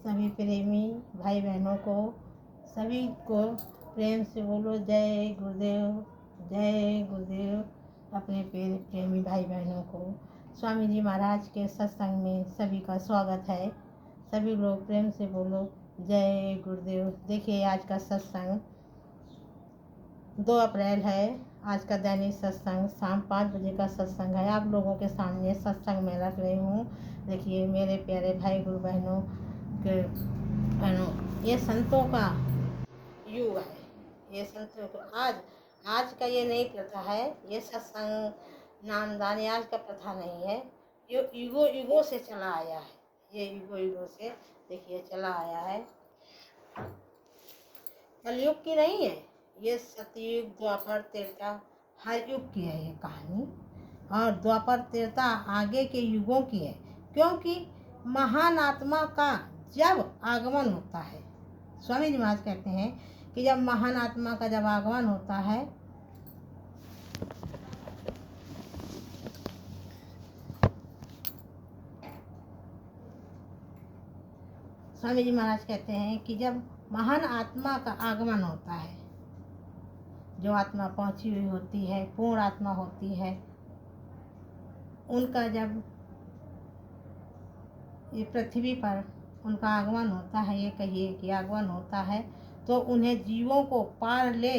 सभी प्रेमी भाई बहनों को, सभी को प्रेम से बोलो जय गुरुदेव, जय गुरुदेव। अपने प्रेमी भाई बहनों को स्वामी जी महाराज के सत्संग में सभी का स्वागत है। सभी लोग प्रेम से बोलो जय गुरुदेव। देखिए आज का सत्संग 2 अप्रैल है। आज का दैनिक सत्संग शाम 5 बजे का सत्संग है। आप लोगों के सामने सत्संग में रख रही हूँ। देखिए मेरे प्यारे भाई गुरु बहनों, ये संतों का युग है। ये संतों को आज का ये नई प्रथा है। ये सत्संग नामदान आज का प्रथा नहीं है। ये युगों से चला आया है। ये युगों से देखिए चला आया है। कलयुग की नहीं है, ये सतयुग द्वापर त्रेता हर युग की है ये कहानी। और द्वापर त्रेता आगे के युगों की है, क्योंकि महान आत्मा का जब आगमन होता है, स्वामी जी महाराज कहते हैं कि जब महान आत्मा का जब आगमन होता है, स्वामी जी महाराज कहते हैं कि जब महान आत्मा का आगमन होता है, जो आत्मा पहुंची हुई होती है, पूर्ण आत्मा होती है, उनका जब ये पृथ्वी पर उनका आगमन होता है, ये कहिए कि आगमन होता है, तो उन्हें जीवों को पार ले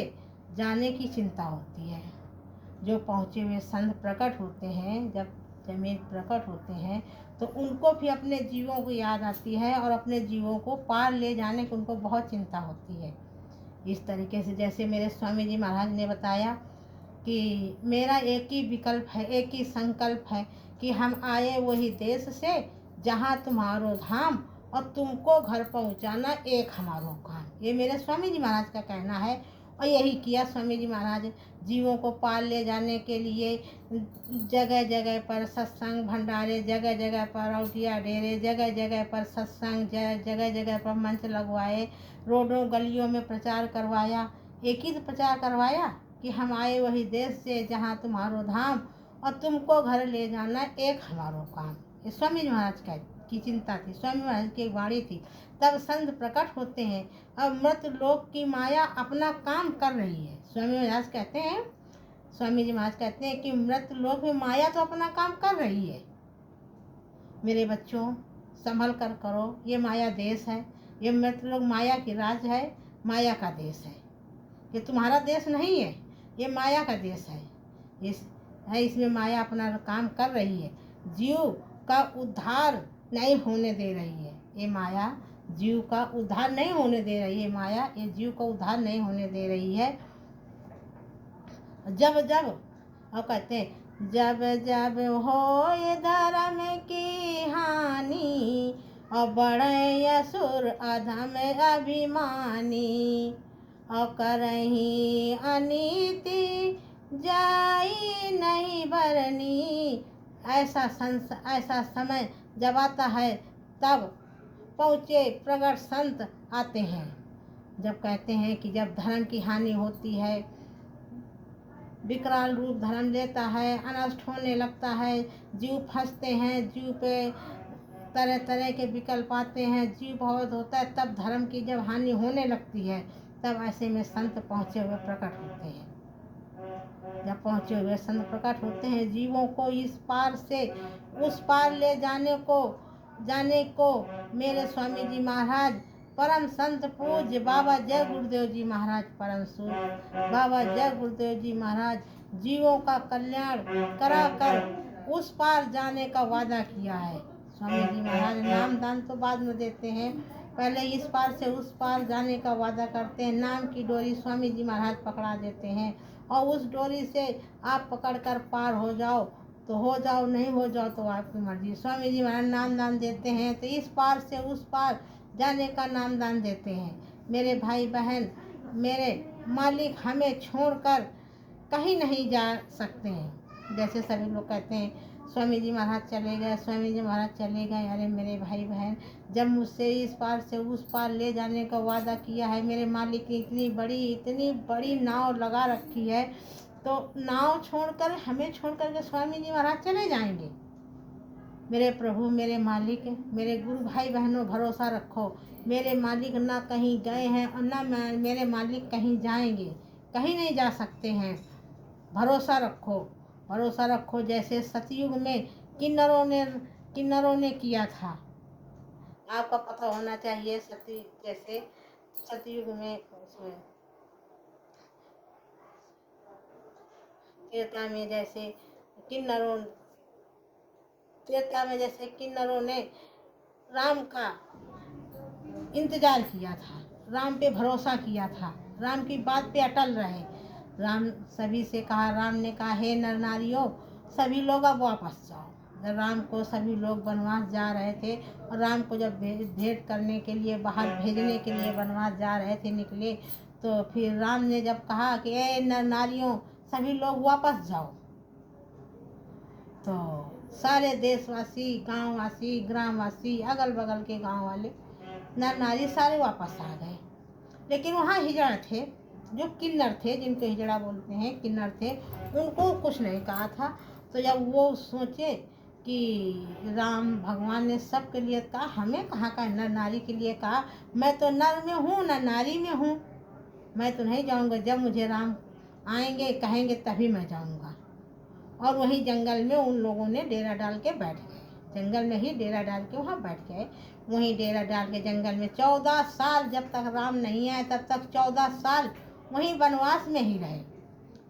जाने की चिंता होती है। जो पहुँचे हुए संत प्रकट होते हैं, जब जमीन प्रकट होते हैं, तो उनको भी अपने जीवों को याद आती है और अपने जीवों को पार ले जाने की उनको बहुत चिंता होती है। इस तरीके से जैसे मेरे स्वामी जी महाराज ने बताया कि मेरा एक ही विकल्प है, एक ही संकल्प है कि हम आए वही देश से जहाँ तुम्हारो धाम, और तुमको घर पहुँचाना एक हमारो काम। ये मेरे स्वामी जी महाराज का कहना है। और यही किया स्वामी जी महाराज। जीवों को पार ले जाने के लिए जगह जगह पर सत्संग भंडारे, जगह जगह पर औटिया डेरे, जगह जगह पर सत्संग, जगह जगह पर मंच लगवाए, रोडों गलियों में प्रचार करवाया। एक ही तो प्रचार करवाया कि हम आए वही देश से जहाँ तुम्हारो धाम, और तुमको घर ले जाना एक हमारो काम। ये स्वामी जी महाराज की चिंता थी, स्वामी महाराज की वाणी थी। तब संत प्रकट होते हैं। अब मृत लोक की माया अपना काम कर रही है। स्वामी महाराज कहते हैं, स्वामी जी महाराज कहते हैं कि मृत लोक में माया तो अपना काम कर रही है। मेरे बच्चों संभल कर करो, ये माया देश है। ये मृत लोक माया की राज है, माया का देश है। ये तुम्हारा देश नहीं है, ये माया का देश है। इसमें माया अपना काम कर रही है। जीव का उद्धार नहीं होने दे रही है। ये माया जीव का उद्धार नहीं होने दे रही है। माया ये जीव का उद्धार नहीं होने दे रही है। जब जब और कहते हैं जब जब हो ये धर्म की हानि, और बड़े असुर अधम अभिमानी, और करही अनीति जाई नहीं बरनी। ऐसा समय जब आता है, तब पहुँचे प्रगट संत आते हैं। जब कहते हैं कि जब धर्म की हानि होती है, विकराल रूप धर्म लेता है, अनष्ट होने लगता है, जीव फंसते हैं, जीव पे तरह तरह के विकल्प आते हैं, जीव बहुत होता है, तब धर्म की जब हानि होने लगती है, तब ऐसे में संत पहुँचे हुए प्रकट होते हैं। जब पहुँचे हुए संत प्रकट होते हैं, जीवों को इस पार से उस पार ले जाने को मेरे स्वामी जी महाराज परम संत पूज्य बाबा जय गुरुदेव जी महाराज, परम सूर्य बाबा जय गुरुदेव जी महाराज जीवों का कल्याण कराकर उस पार जाने का वादा किया है। स्वामी जी महाराज नाम दान तो बाद में देते हैं, पहले इस पार से उस पार जाने का वादा करते हैं। नाम की डोरी स्वामी जी महाराज पकड़ा देते हैं, और उस डोरी से आप पकड़कर पार हो जाओ तो हो जाओ, नहीं हो जाओ तो आपकी मर्जी। स्वामी जी महाराज नाम दान देते हैं, तो इस पार से उस पार जाने का नाम दान देते हैं। मेरे भाई बहन, मेरे मालिक हमें छोड़कर कहीं नहीं जा सकते हैं। जैसे सभी लोग कहते हैं स्वामी जी महाराज चले गए, स्वामी जी महाराज चले गए। अरे मेरे भाई बहन, जब मुझसे इस पार से उस पार ले जाने का वादा किया है, मेरे मालिक ने इतनी बड़ी नाव लगा रखी है, तो नाव छोड़कर हमें छोड़कर के स्वामी जी महाराज चले जाएंगे? मेरे प्रभु, मेरे मालिक, मेरे गुरु भाई बहनों, भरोसा रखो। मेरे मालिक ना कहीं गए हैं और ना मेरे मालिक कहीं जाएंगे, कहीं नहीं जा सकते हैं। भरोसा रखो, भरोसा रखो। जैसे सतयुग में किन्नरों ने किया था। आपका पता होना चाहिए जैसे सतयुग में उसमें त्रेता में जैसे किन्नरों त्रेता में जैसे किन्नरों ने राम का इंतजार किया था, राम पे भरोसा किया था, राम की बात पे अटल रहे। राम सभी से कहा, राम ने कहा, हे नर नारियों, सभी लोग अब वापस जाओ। जब राम को सभी लोग वनवास जा रहे थे और राम को जब भेंट करने के लिए बाहर भेजने के लिए वनवास जा रहे थे निकले, तो फिर राम ने जब कहा कि ए नर नारियों, सभी लोग वापस जाओ, तो सारे देशवासी, गांववासी, ग्रामवासी, अगल बगल के गांव वाले नर नारी सारे वापस आ गए। लेकिन वहाँ हिजड़ा थे, जो किन्नर थे, जिनको हिजड़ा बोलते हैं, किन्नर थे, उनको कुछ नहीं कहा था। तो जब वो सोचे कि राम भगवान ने सबके लिए कहा, हमें कहाँ का नर नारी के लिए कहा, मैं तो नर में हूँ न नारी में हूँ, मैं तो नहीं जाऊँगा, जब मुझे राम आएंगे कहेंगे तभी मैं जाऊँगा। और वहीं जंगल में उन लोगों ने डेरा डाल के बैठ गए, जंगल में ही डेरा डाल के वहाँ बैठ गए। वहीं डेरा डाल के जंगल में 14 साल, जब तक राम नहीं आए तब तक 14 साल वहीं वनवास में ही रहे,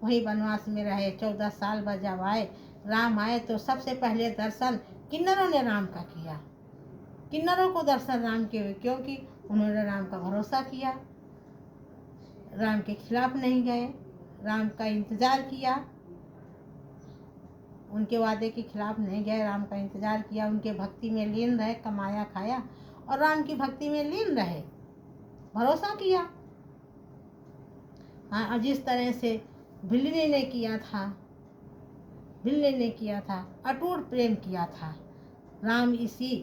वहीं वनवास में रहे। 14 साल बाद जब आए, राम आए, तो सबसे पहले दर्शन किन्नरों ने राम का किया। किन्नरों को दर्शन राम के हुए, क्योंकि उन्होंने राम का भरोसा किया, राम के खिलाफ नहीं गए, राम का इंतजार किया, उनके वादे के खिलाफ नहीं गए, राम का इंतजार किया, उनके भक्ति में लीन रहे, कमाया खाया और राम की भक्ति में लीन रहे, भरोसा किया। हाँ, और जिस तरह से भिल्ली ने किया था, भिल्ली ने किया था, अटूट प्रेम किया था। राम इसी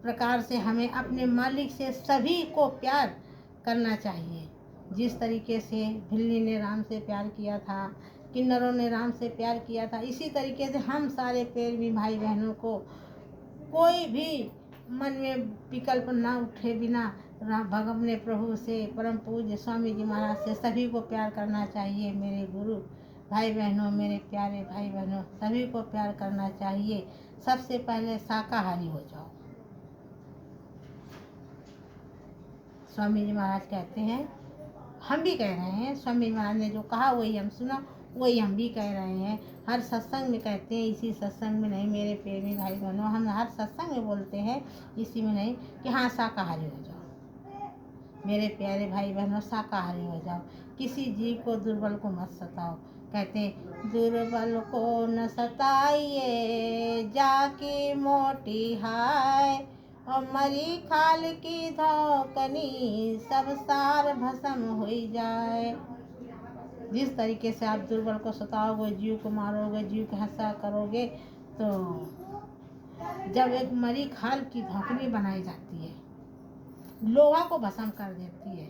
प्रकार से हमें अपने मालिक से सभी को प्यार करना चाहिए। जिस तरीके से भिल्ली ने राम से प्यार किया था, किन्नरों ने राम से प्यार किया था, इसी तरीके से हम सारे प्रेमी भाई बहनों को कोई भी मन में विकल्प ना उठे बिना अपने प्रभु से, परम पूज्य स्वामी जी महाराज से सभी को प्यार करना चाहिए। मेरे गुरु भाई बहनों, मेरे प्यारे भाई बहनों, सभी को प्यार करना चाहिए। सबसे पहले शाकाहारी हो जाओ। स्वामी जी महाराज कहते हैं, हम भी कह रहे हैं, स्वामी जी महाराज ने जो कहा वही हम सुना, वही हम भी कह रहे हैं। हर सत्संग में कहते हैं, इसी सत्संग में नहीं मेरे प्रेमी भाई बहनों, हम हर सत्संग में बोलते हैं, इसी में नहीं, कि हाँ शाकाहारी हो जाओ। मेरे प्यारे भाई बहनों, शाकाहारी हो जाओ। किसी जीव को, दुर्बल को मत सताओ। कहते हैं, दुर्बल को न सताइए, जाके मोटी हाय, और मरी खाल की धोकनी, सब सार भस्म हो जाए। जिस तरीके से आप दुर्बल को सताओगे, जीव को मारोगे, जीव को हंसा करोगे, तो जब एक मरी खाल की धोकनी बनाई जाती है, लोहा को भस्म कर देती है,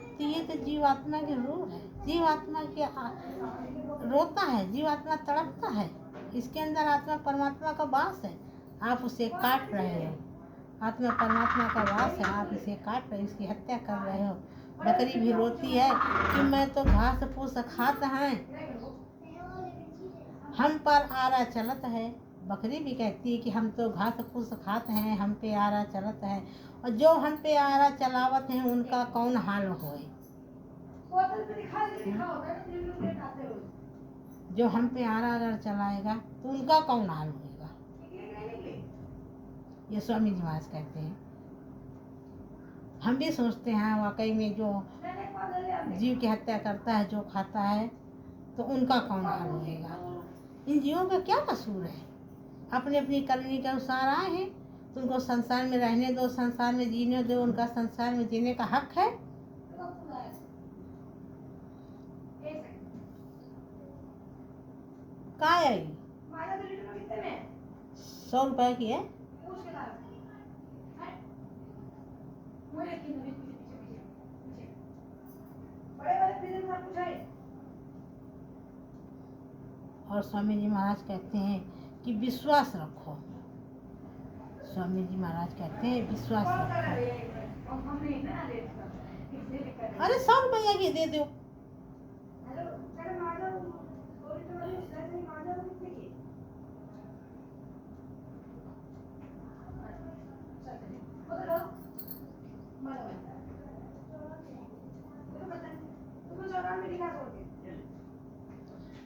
तो ये तो जीवात्मा की रूह है। जीवात्मा के रोता है, जीवात्मा तड़पता है, इसके अंदर आत्मा परमात्मा का वास है, आप उसे काट रहे हो। आत्मा परमात्मा का वास है, आप इसे काट रहे हो, इसकी हत्या कर रहे हो। बकरी भी रोती है कि मैं तो घास फूस खात हैं, हम पर आरा चलत है। बकरी भी कहती है कि हम तो घास फूस खात हैं, हम पे आरा चलत है, और जो हम पे आरा चलावत हैं उनका कौन हाल होए। जो हम पे आरा अगर चलाएगा तो उनका कौन हाल होगा। ये स्वामी जी महाराज कहते हैं। हम भी सोचते हैं वाकई में जो जीव की हत्या करता है, जो खाता है, तो उनका कौन हाल होगा। इन जीवों का क्या कसूर है, अपनी अपनी करनी के अनुसार आए हैं, तो उनको संसार में रहने दो, संसार में जीने दो, उनका संसार में जीने का हक है। क्या है 100 रुपए की है। और स्वामी जी महाराज कहते हैं कि विश्वास रखो, स्वामी जी महाराज कहते हैं विश्वास रखो। अरे 100 रुपया की दे दो।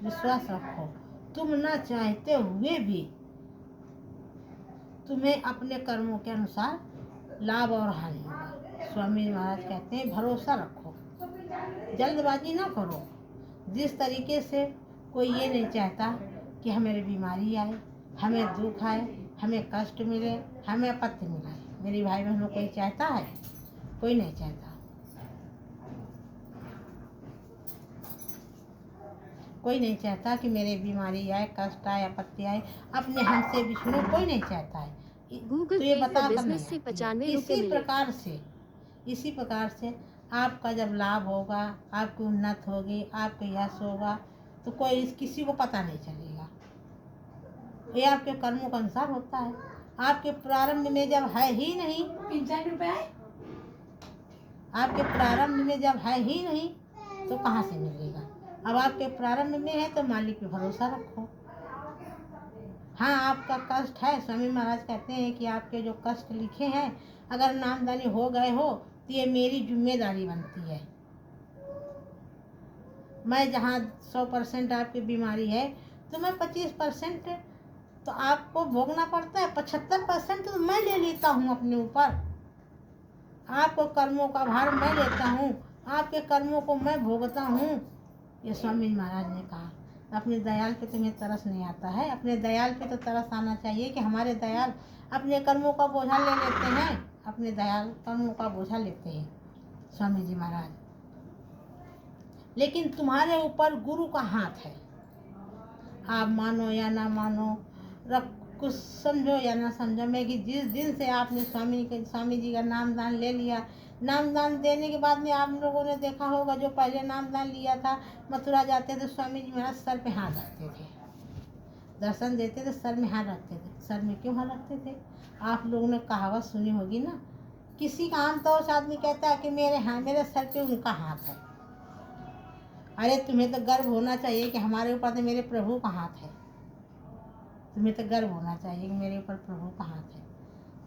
विश्वास रखो, तुम न चाहते हुए भी तुम्हें अपने कर्मों के अनुसार लाभ और हानि होगा। स्वामी महाराज कहते हैं भरोसा रखो, जल्दबाजी ना करो। जिस तरीके से कोई ये नहीं चाहता कि हमें बीमारी आए, हमें दुख आए, हमें कष्ट मिले, हमें आपत्ति मिले। मेरी भाई बहनों, कोई चाहता है? कोई नहीं चाहता। कोई नहीं चाहता कि मेरे बीमारी आए, कष्ट आए, आपत्ति आए। अपने हमसे विष्णु कोई नहीं चाहता है। तो ये बता कर नहीं आती है। इसी प्रकार से आपका जब लाभ होगा, आपकी उन्नत होगी, आपका यश होगा, तो कोई किसी को पता नहीं चलेगा। ये आपके कर्मों के अनुसार होता है। आपके प्रारंभ में जब है ही नहीं, 5 रुपए, आपके प्रारंभ में जब है ही नहीं तो कहाँ से मिलेगा? अब आपके प्रारंभ में है तो मालिक पे भरोसा रखो। हाँ, आपका कष्ट है। स्वामी महाराज कहते हैं कि आपके जो कष्ट लिखे हैं, अगर नामदानी हो गए हो तो ये मेरी जिम्मेदारी बनती है। मैं जहाँ 100% आपकी बीमारी है तो मैं 25% तो आपको भोगना पड़ता है, 75% तो मैं ले लेता हूँ अपने ऊपर। आपको कर्मों का भार मैं लेता हूँ, आपके कर्मों को मैं भोगता हूँ। ये स्वामी महाराज ने कहा। अपने दयाल पे तुम्हें तरस नहीं आता है? अपने दयाल पे तो तरस आना चाहिए कि हमारे दयाल अपने कर्मों का बोझा ले लेते हैं। अपने दयाल कर्मों का बोझा लेते हैं स्वामी जी महाराज। लेकिन तुम्हारे ऊपर गुरु का हाथ है। आप मानो या ना मानो, कुछ समझो या ना समझो, मैं कि जिस दिन से आपने स्वामी जी का नामदान ले लिया, नामदान देने के बाद में आप लोगों ने देखा होगा, जो पहले नामदान लिया था, मथुरा जाते थे स्वामी जी महाराज सर पे हाथ रखते थे, दर्शन देते थे, सर में हाथ रखते थे। सर में क्यों हाथ रखते थे? आप लोगों ने कहावत सुनी होगी ना, किसी का आमतौर से आदमी कहता है कि मेरे सर पे उनका हाथ है। अरे तुम्हें तो गर्व होना चाहिए कि हमारे ऊपर तो मेरे प्रभु का हाथ है। तुम्हें तो गर्व होना चाहिए कि मेरे ऊपर प्रभु का हाथ है।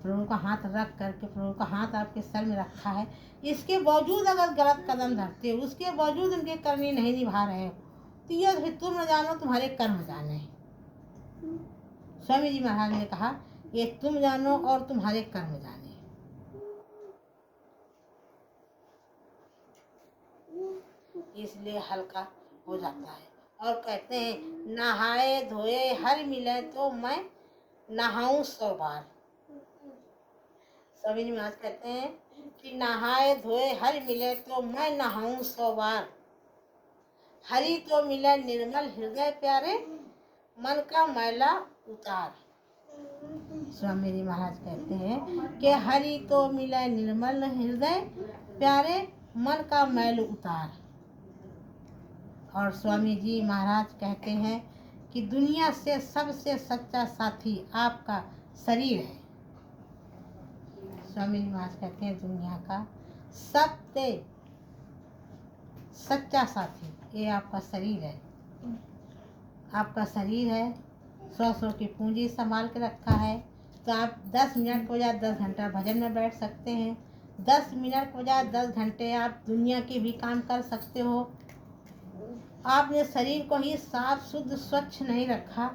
प्रभु का हाथ रख करके, प्रभु का हाथ आपके सर में रखा है, इसके बावजूद अगर गलत कदम धरते हो, उसके बावजूद उनके करनी नहीं निभा रहे हो, तो ये तुम न जानो, तुम्हारे कर्म जाने। स्वामी जी महाराज ने कहा, ये तुम जानो और तुम्हारे कर्म जाने। इसलिए हल्का हो जाता है। और कहते हैं नहाए धोए हर मिले तो मैं नहाऊं 100 बार। स्वामी जी महाराज कहते हैं कि नहाए धोए हर मिले तो मैं नहाऊं 100 बार। हरि तो मिले निर्मल हृदय प्यारे, मन का मैला उतार। स्वामी जी महाराज कहते हैं कि हरि तो मिले निर्मल हृदय प्यारे, मन का मैल उतार। और स्वामी जी महाराज कहते हैं कि दुनिया से सबसे सच्चा साथी आपका शरीर है। स्वामी जी महाराज कहते हैं दुनिया का सबसे सच्चा साथी ये आपका शरीर है। आपका शरीर है, 100 की पूंजी संभाल के रखा है, तो आप 10 मिनट को या 10 घंटा भजन में बैठ सकते हैं, 10 मिनट को या 10 घंटे आप दुनिया के भी काम कर सकते हो। आपने शरीर को ही साफ शुद्ध स्वच्छ नहीं रखा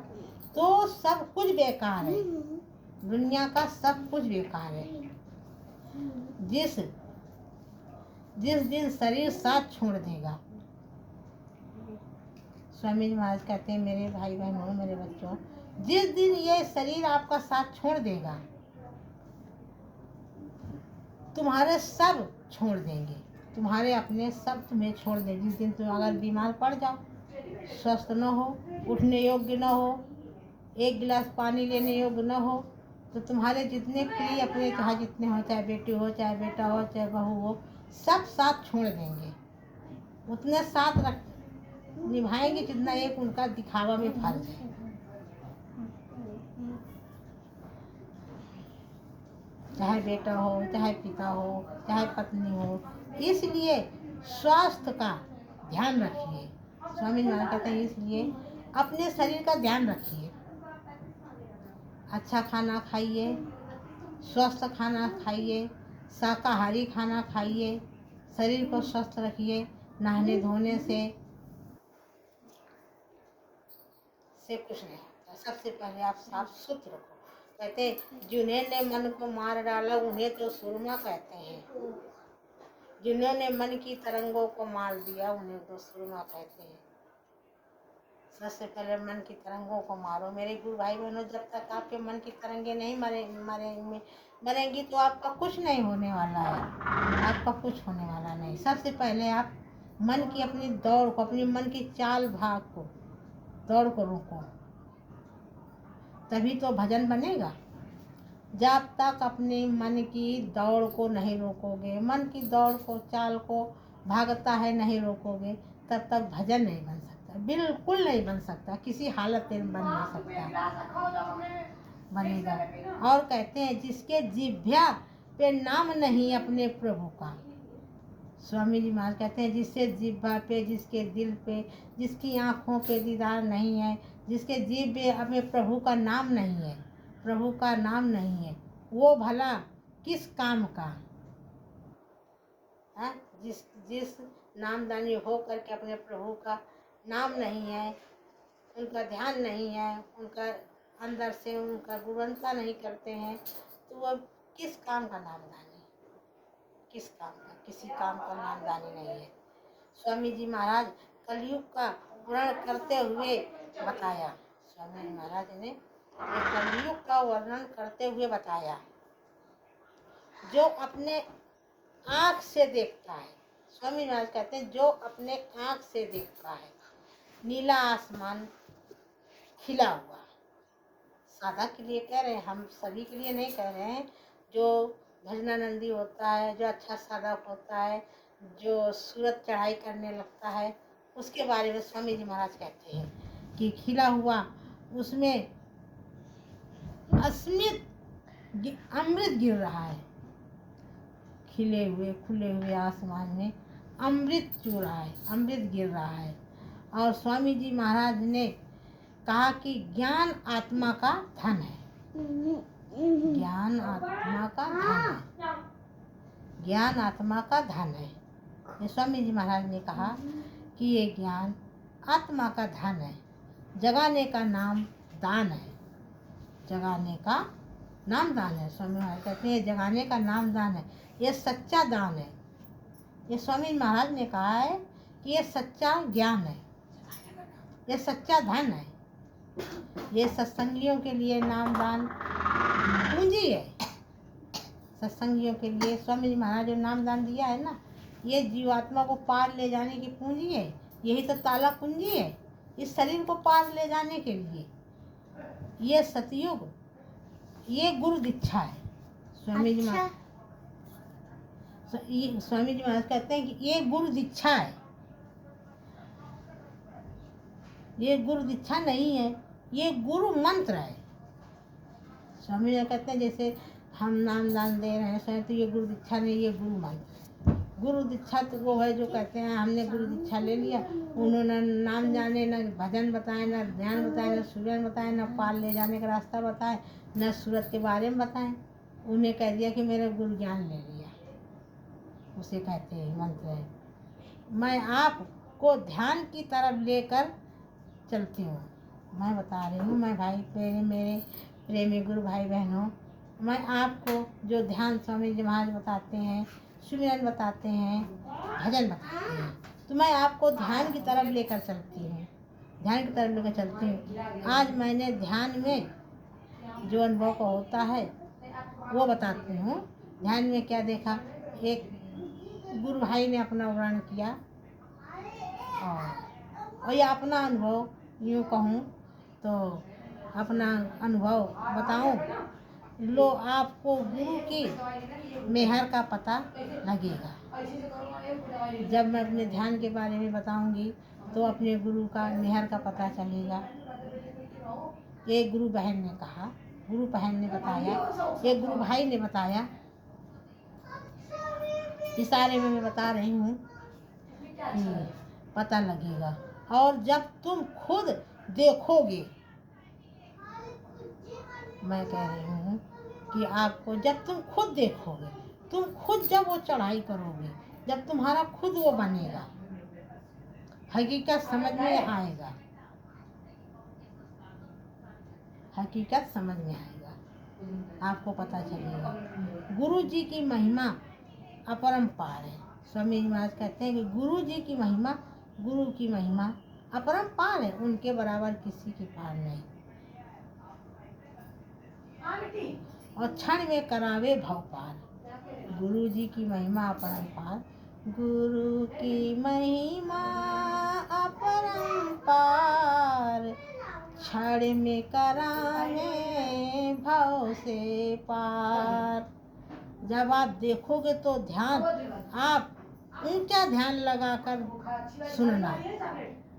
तो सब कुछ बेकार है। दुनिया का सब कुछ बेकार है। जिस दिन शरीर साथ छोड़ देगा, स्वामी जी महाराज कहते हैं मेरे भाई बहनों, मेरे बच्चों, जिस दिन ये शरीर आपका साथ छोड़ देगा, तुम्हारे सब छोड़ देंगे, तुम्हारे अपने सब तुम्हें छोड़ देंगे। जिस दिन तुम अगर बीमार पड़ जाओ, स्वस्थ न हो, उठने योग्य न हो, एक गिलास पानी लेने योग्य न हो, तो तुम्हारे जितने प्रिय अपने, चाहे जितने हो, चाहे बेटी हो, चाहे बेटा हो, चाहे बहू हो, सब साथ छोड़ देंगे। उतने साथ निभाएंगे जितना एक उनका दिखावा में फर्ज है। चाहे बेटा हो, चाहे पिता हो, चाहे पत्नी हो। इसलिए स्वास्थ्य का ध्यान रखिए। स्वामी जी महाराज कहते हैं इसलिए अपने शरीर का ध्यान रखिए। अच्छा खाना खाइए, स्वस्थ खाना खाइए, शाकाहारी खाना खाइए, शरीर को स्वस्थ रखिए। नहाने धोने से कुछ नहीं होता। सबसे पहले आप साफ सुथरे रखो। कहते जिन्होंने मन को मार डाला उन्हें तो सुरमा कहते हैं, जिन्होंने मन की तरंगों को मार दिया उन्हें तो सुरमा कहते हैं। सबसे पहले मन की तरंगों को मारो मेरे गुरु भाई बहनों। जब तक आपके मन की तरंगे नहीं मरेंगी तो आपका कुछ नहीं होने वाला है, आपका कुछ होने वाला नहीं। सबसे पहले आप मन की अपनी दौड़ को, अपनी मन की चाल भाग को, दौड़ को रोको, तभी तो भजन बनेगा। जब तक अपने मन की दौड़ को नहीं रोकोगे, मन की दौड़ को, चाल को भागता है नहीं रोकोगे, तब तक भजन नहीं बन सकता, बिल्कुल नहीं बन सकता, किसी हालत में बन नहीं सकता, बनेगा। और कहते हैं जिसके जिह्वा पे नाम नहीं अपने प्रभु का, स्वामी जी महाराज कहते हैं जिसके जिह्वा पे, जिसके दिल पे, जिसकी आँखों पे दीदार नहीं है, जिसके जीभ पे अपने प्रभु का नाम नहीं है, प्रभु का नाम नहीं है, वो भला किस काम का है। जिस नामदानी हो करके अपने प्रभु का नाम नहीं है, उनका ध्यान नहीं है, उनका अंदर से उनका गुणवंता नहीं करते हैं, तो वह किस काम का नामदानी, किस काम का, किसी काम का नामदानी नहीं है। स्वामी जी महाराज कलयुग का वर्णन करते हुए बताया, स्वामी जी महाराज ने कलयुग का वर्णन करते हुए बताया। जो अपने आँख से देखता है, स्वामी महाराज कहते हैं जो अपने आँख से देखता है, नीला आसमान खिला हुआ, सादा के लिए कह रहे हैं, हम सभी के लिए नहीं कह रहे हैं। जो भजनानंदी होता है, जो अच्छा साधक होता है, जो सूरत चढ़ाई करने लगता है, उसके बारे में स्वामी जी महाराज कहते हैं कि खिला हुआ, उसमें अस्मित अमृत गिर रहा है। खिले हुए खुले हुए आसमान में अमृत चू रहा है, अमृत गिर रहा है। और स्वामी जी महाराज ने कहा कि ज्ञान आत्मा का धन है, ज्ञान आत्मा का धन है, ज्ञान आत्मा का धन है। ये स्वामी जी महाराज ने कहा कि ये ज्ञान आत्मा का धन है, जगाने का नाम दान है, जगाने का नाम दान है। स्वामी महाराज कहते हैं जगाने का नाम दान है, ये सच्चा दान है। ये स्वामी महाराज ने कहा है कि ये सच्चा ज्ञान है, ये सच्चा धन है। ये सत्संगियों के लिए नाम दान पूंजी है। सत्संगियों के लिए स्वामी जी महाराज जो नाम दान दिया है ना, ये जीवात्मा को पार ले जाने की पूंजी है। यही तो ताला पूंजी है इस शरीर को पार ले जाने के लिए। ये सतयुग, ये गुरु दीक्षा है। स्वामी जी महाराज स्वामी जी महाराज कहते हैं कि ये गुरु दीक्षा है, ये गुरु दीक्षा नहीं है, ये गुरु मंत्र है। स्वामी जी कहते हैं जैसे हम नाम दान दे रहे हैं स्वयं, तो ये गुरु दीक्षा नहीं, ये गुरु मंत्र है। गुरु दीक्षा तो वो है जो कहते हैं हमने गुरु दीक्षा ले लिया, उन्होंने नाम जाने, न भजन बताए, न ध्यान बताए, न सूर्य बताए, न पार ले जाने का रास्ता बताए, न सूरत के बारे में बताएं, उन्हें कह दिया कि मेरा गुरु ज्ञान ले लिया, उसे कहते हैं मंत्र है। मैं आपको ध्यान की तरफ लेकर चलती हूँ। मैं बता रही हूँ, मैं भाई मेरे प्रेमी गुरु भाई बहनों, मैं आपको जो ध्यान स्वामी जी महाराज बताते हैं, सुमिरन बताते हैं, भजन बताते हैं, तो मैं आपको ध्यान की तरफ लेकर चलती हूँ, ध्यान की तरफ लेकर चलती हूँ। आज मैंने ध्यान में जो अनुभव को होता है वो बताती हूँ। ध्यान में क्या देखा, एक गुरु भाई ने अपना वर्णन किया, और ये अपना अनुभव यूँ कहूँ तो अपना अनुभव बताऊँ, लो आपको गुरु की मेहर का पता लगेगा। जब मैं अपने ध्यान के बारे में बताऊंगी तो अपने गुरु का मेहर का पता चलेगा। एक गुरु बहन ने कहा गुरु बहन ने बताया, एक गुरु भाई ने बताया, इशारे में मैं बता रही हूँ कि पता लगेगा। और जब तुम खुद देखोगे, मैं कह रही हूँ कि आपको जब तुम खुद देखोगे, तुम खुद जब वो चढ़ाई करोगे, जब तुम्हारा खुद वो बनेगा, हकीकत समझ में आएगा, हकीकत समझ में आएगा, आपको पता चलेगा। गुरु जी की महिमा अपरंपार है। स्वामी जी महाराज कहते हैं कि गुरु जी की महिमा, गुरु की महिमा अपरंपार है, उनके बराबर किसी की पार नहीं। और क्षण में करावे भव पार। गुरु जी की महिमा अपरंपार, गुरु की महिमा अपरंपार, क्षण में करावे भव से पार। जब आप देखोगे तो ध्यान, आप ऊंचा ध्यान लगाकर सुनना।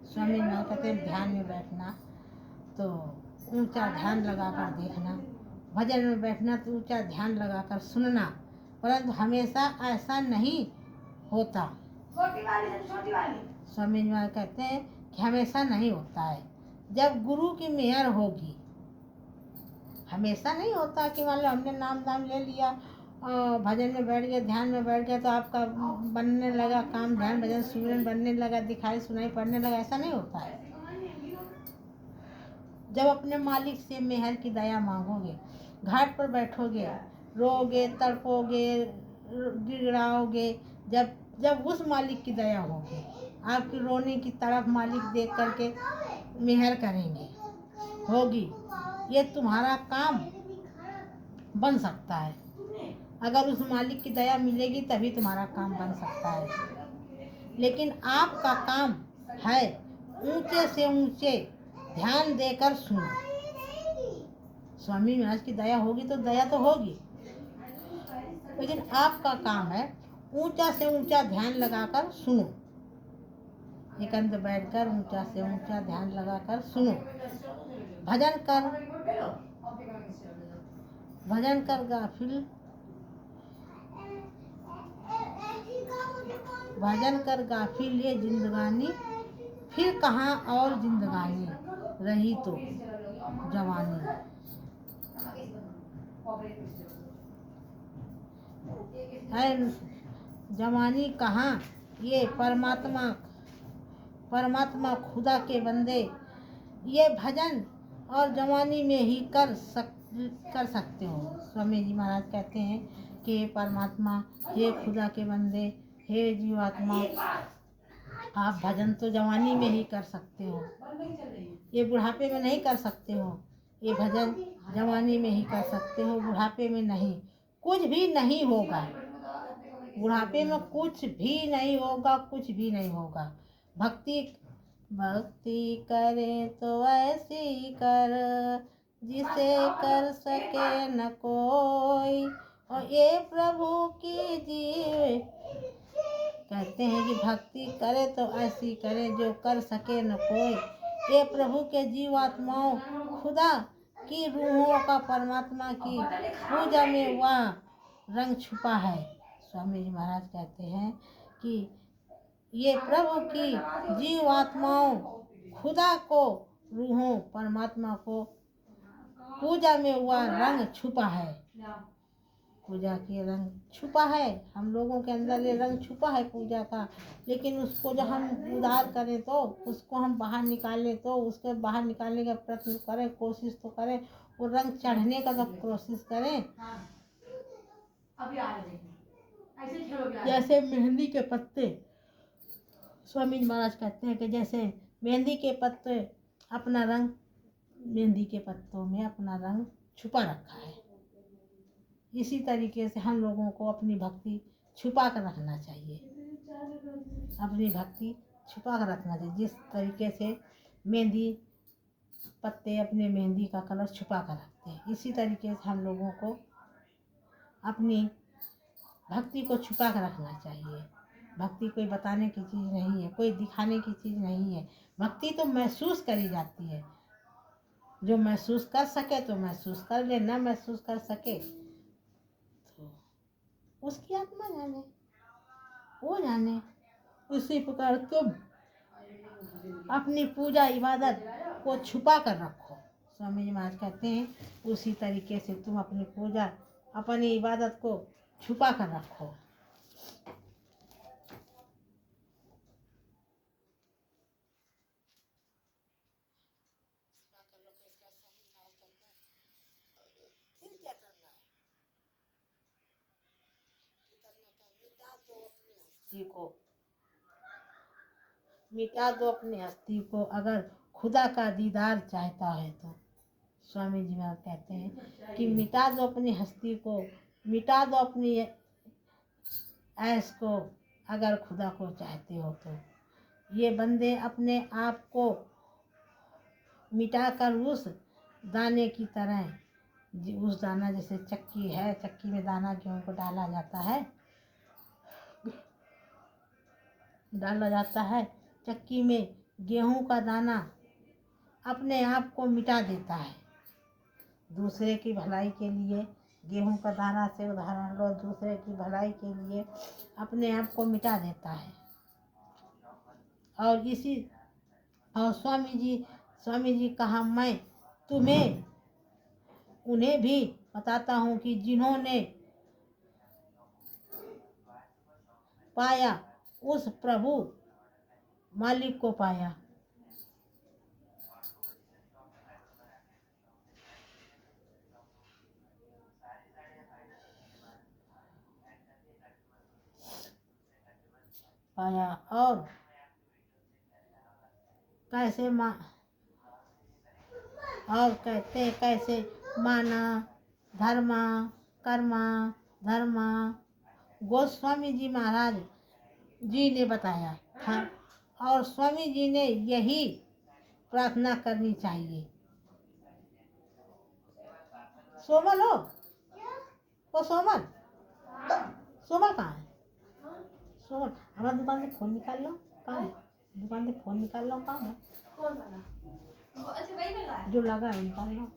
स्वामी जी कहते हैं ध्यान में बैठना तो ऊंचा ध्यान लगाकर देखना, भजन में बैठना तो ऊंचा ध्यान लगाकर सुनना, परंतु हमेशा ऐसा नहीं होता। स्वामी जी कहते हैं कि हमेशा नहीं होता है। जब गुरु की मेहर होगी, हमेशा नहीं होता कि मान लो हमने नाम दाम ले लिया और भजन में बैठ गए, ध्यान में बैठ गए तो आपका बनने लगा काम, ध्यान भजन सिमरन बनने लगा, दिखाई सुनाई पड़ने लगा, ऐसा नहीं होता है। जब अपने मालिक से मेहर की दया मांगोगे, घाट पर बैठोगे, रोगे, तड़पोगे, गिड़गिड़ाओगे, जब उस मालिक की दया होगी, आपकी रोने की तड़प मालिक देख करके मेहर करेंगे, होगी, ये तुम्हारा काम बन सकता है। अगर उस मालिक की दया मिलेगी तभी तुम्हारा काम बन सकता है। लेकिन आपका काम है ऊंचे से ऊंचे ध्यान देकर सुनो। स्वामी महाराज की दया होगी तो दया तो होगी, लेकिन आपका काम है ऊंचा से ऊंचा ध्यान लगाकर सुनो। एकांत बैठकर ऊंचा से ऊंचा ध्यान लगाकर सुनो। भजन कर गाफिल, भजन कर गाफिल ये जिंदगानी, फिर कहाँ और जिंदगानी रही तो जवानी। है जवानी कहाँ, ये परमात्मा खुदा के बंदे ये भजन और जवानी में ही कर सकते हो। स्वामी जी महाराज कहते हैं कि हे परमात्मा, हे खुदा के बंदे, हे जीवात्मा, आप भजन तो जवानी में ही कर सकते हो, ये बुढ़ापे में नहीं कर सकते हो। ये भजन जवानी में ही कर सकते हो, बुढ़ापे में नहीं। कुछ भी नहीं होगा बुढ़ापे में, कुछ भी नहीं होगा, कुछ भी नहीं होगा। भक्ति करे तो ऐसी कर जिसे कर सके न कोई, और ये प्रभु की जीव कहते हैं कि भक्ति करे तो ऐसी करे जो कर सके न कोई। ये प्रभु के जीवात्माओं, खुदा की रूहों का परमात्मा की पूजा में वह रंग छुपा है। स्वामी जी महाराज कहते हैं कि ये प्रभु की जीवात्माओं, खुदा को, रूहों, परमात्मा को पूजा में वह रंग छुपा है। पूजा के रंग छुपा है, हम लोगों के अंदर ये रंग छुपा है पूजा का। लेकिन उसको जब हम उधार करें तो, उसको हम बाहर निकालें तो, उसके बाहर निकालने का प्रयत्न करें, कोशिश तो करें, वो रंग चढ़ने का तो कोशिश करें। जैसे मेहंदी के पत्ते, स्वामी जी महाराज कहते हैं कि जैसे मेहंदी के पत्ते अपना रंग, मेहंदी के पत्तों में अपना रंग छुपा रखा है, इसी तरीके से हम लोगों को अपनी भक्ति छुपा कर रखना चाहिए। अपनी भक्ति छुपा कर रखना चाहिए। जिस तरीके से मेहंदी पत्ते अपने मेहंदी का कलर छुपा कर रखते हैं, इसी तरीके से हम लोगों को अपनी भक्ति को छुपा कर रखना चाहिए। भक्ति कोई बताने की चीज़ नहीं है, कोई दिखाने की चीज़ नहीं है। भक्ति तो महसूस करी जाती है, जो महसूस कर सके तो महसूस कर ले, ना महसूस कर सके तो उसकी आत्मा जाने, वो जाने। उसी प्रकार तुम अपनी पूजा इबादत को छुपा कर रखो। स्वामी जी महाराज कहते हैं उसी तरीके से तुम अपनी पूजा अपनी इबादत को छुपा कर रखो। को मिटा दो अपनी हस्ती को, अगर खुदा का दीदार चाहता है तो। स्वामी जी महाराज कहते हैं कि मिटा दो अपनी हस्ती को, मिटा दो अपनी ऐश को, अगर खुदा को चाहते हो तो। ये बंदे अपने आप को मिटाकर उस दाने की तरह, उस दाना जैसे चक्की है, चक्की में दाना गेहूं को डाला जाता है, चक्की में गेहूं का दाना अपने आप को मिटा देता है। दूसरे की भलाई के लिए गेहूं का दाना से उदाहरण लो, दूसरे की भलाई के लिए अपने आप को मिटा देता है। और स्वामी जी कहा, मैं तुम्हें उन्हें भी बताता हूँ कि जिन्होंने पाया उस प्रभु मालिक को पाया। और कैसे और कहते कैसे माना धर्मा कर्मा धर्मा। गोस्वामी जी महाराज जी ने बताया था और स्वामी जी ने यही प्रार्थना करनी चाहिए। सोमल हो, वो सोमल कहाँ है? सोमल हमारा दुकान से फोन निकाल लो, कहाँ है? दुकान से फोन निकाल लो, कहाँ है? जो लगा है निकाल लो।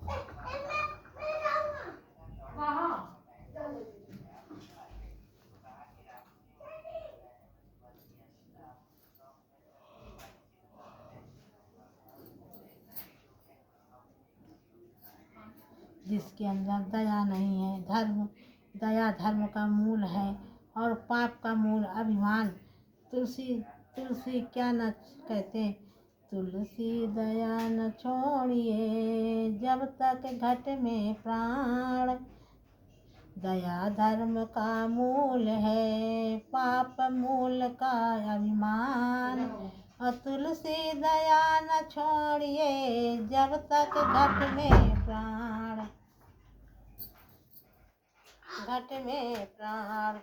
जिसके अंदर दया नहीं है, दया धर्म का मूल है और पाप का मूल अभिमान। तुलसी क्या न कहते, तुलसी दया न छोड़िए जब तक घट में प्राण। दया धर्म का मूल है, पाप मूल का अभिमान। और तुलसी दया न छोड़िए जब तक घट में प्राण, घट में प्राण।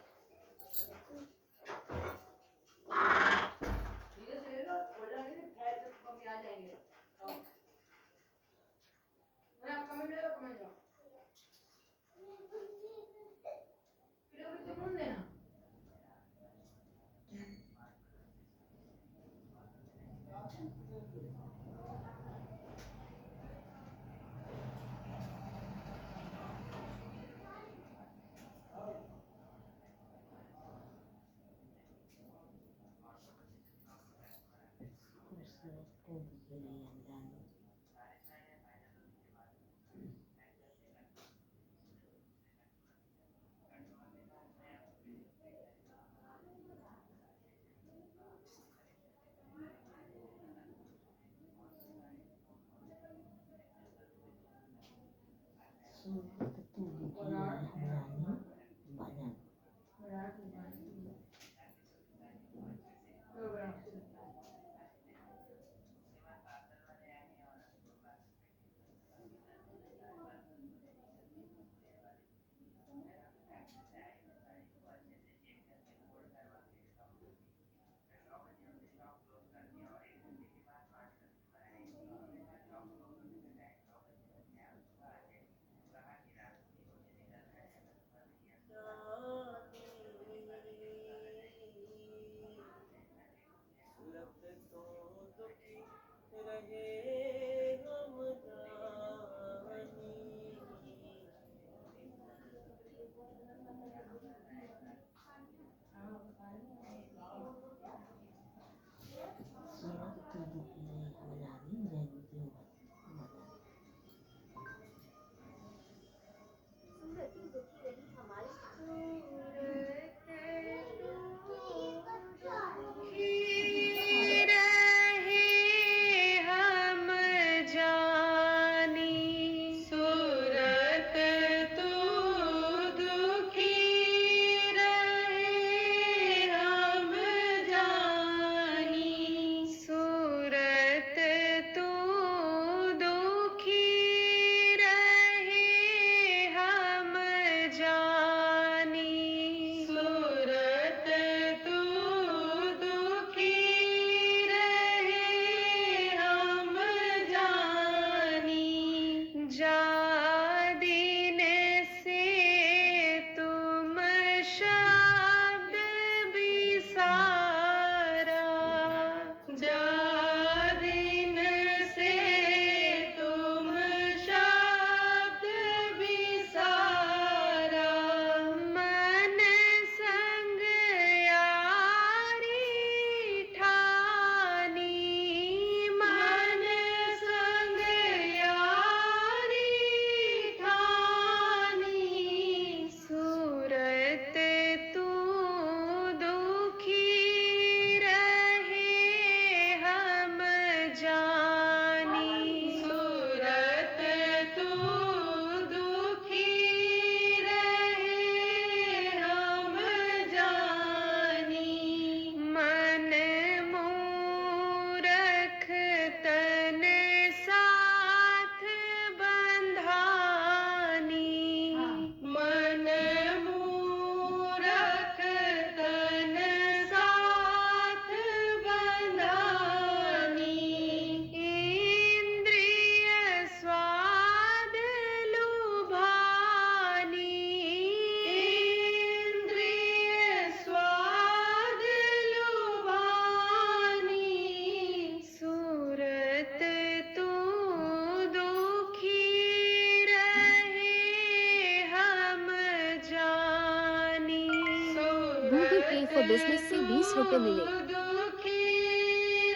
बिजनेस से 20 रुपए मिले। दुखी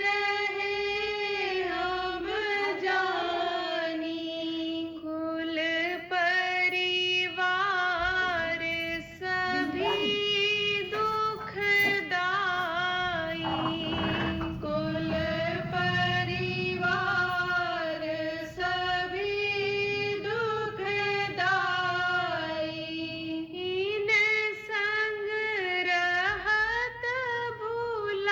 रहे हम जानी, कुल परिवार सभी दुखदाई, कुल परिवार सभी दुखदाई, इन संग रहत भूला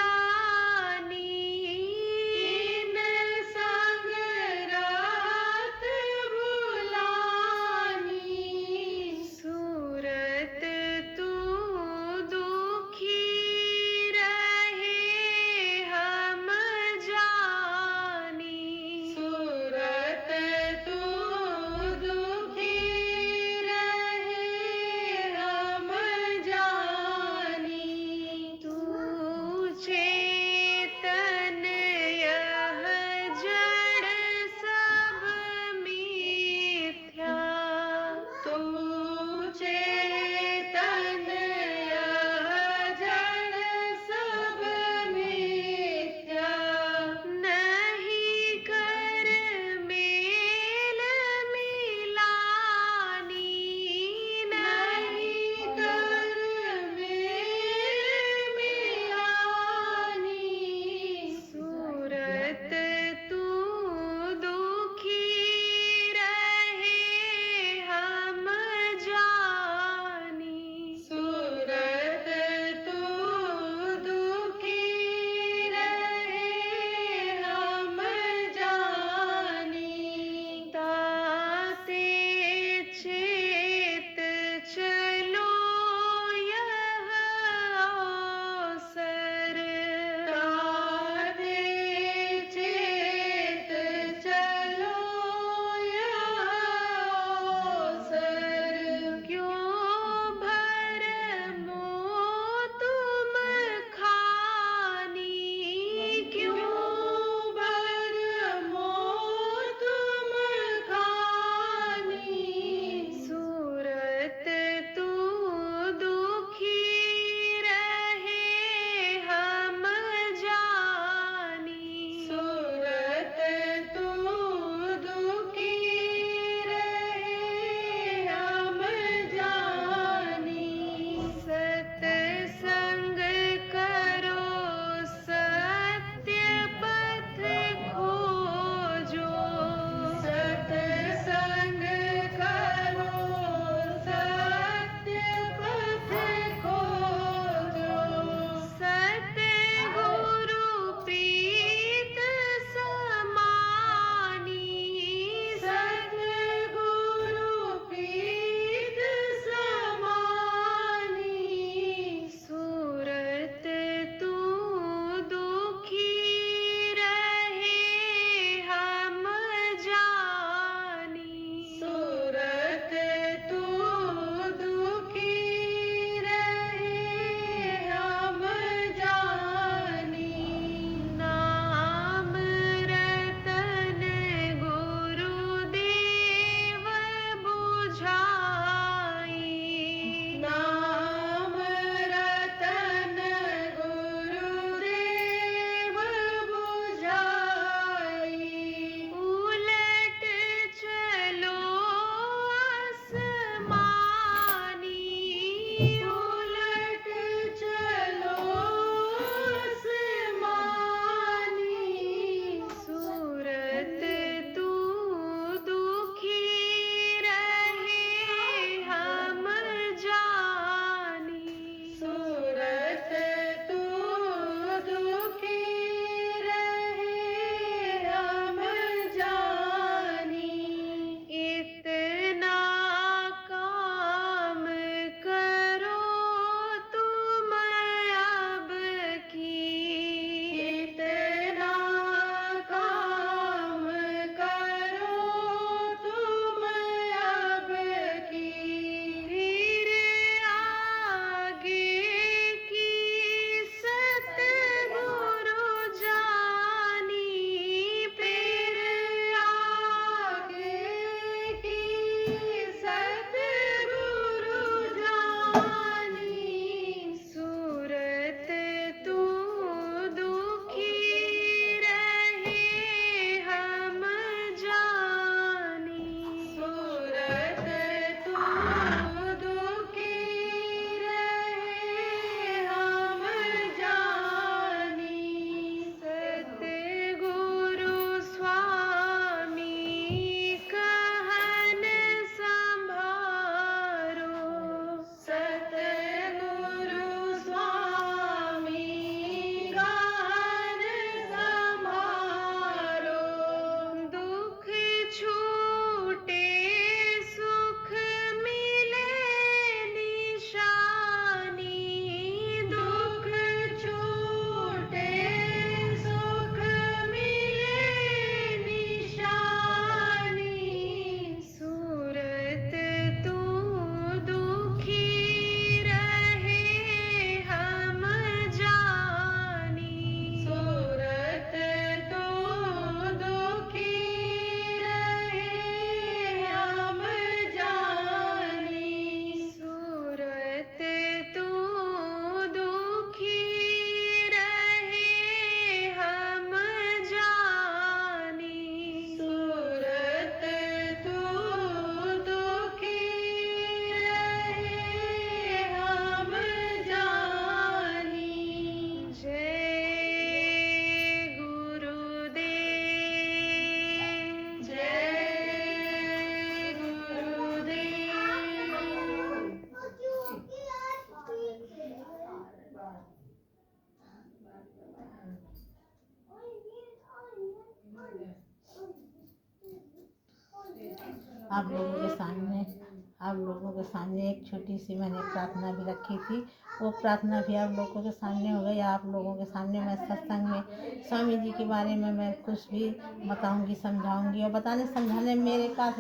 आप लोगों के सामने एक छोटी सी मैंने प्रार्थना भी रखी थी। वो प्रार्थना भी आप लोगों के सामने हो गई। आप लोगों के सामने मैं सत्संग में स्वामी जी के बारे में मैं कुछ भी बताऊंगी, समझाऊंगी। और बताने समझाने में मेरे पास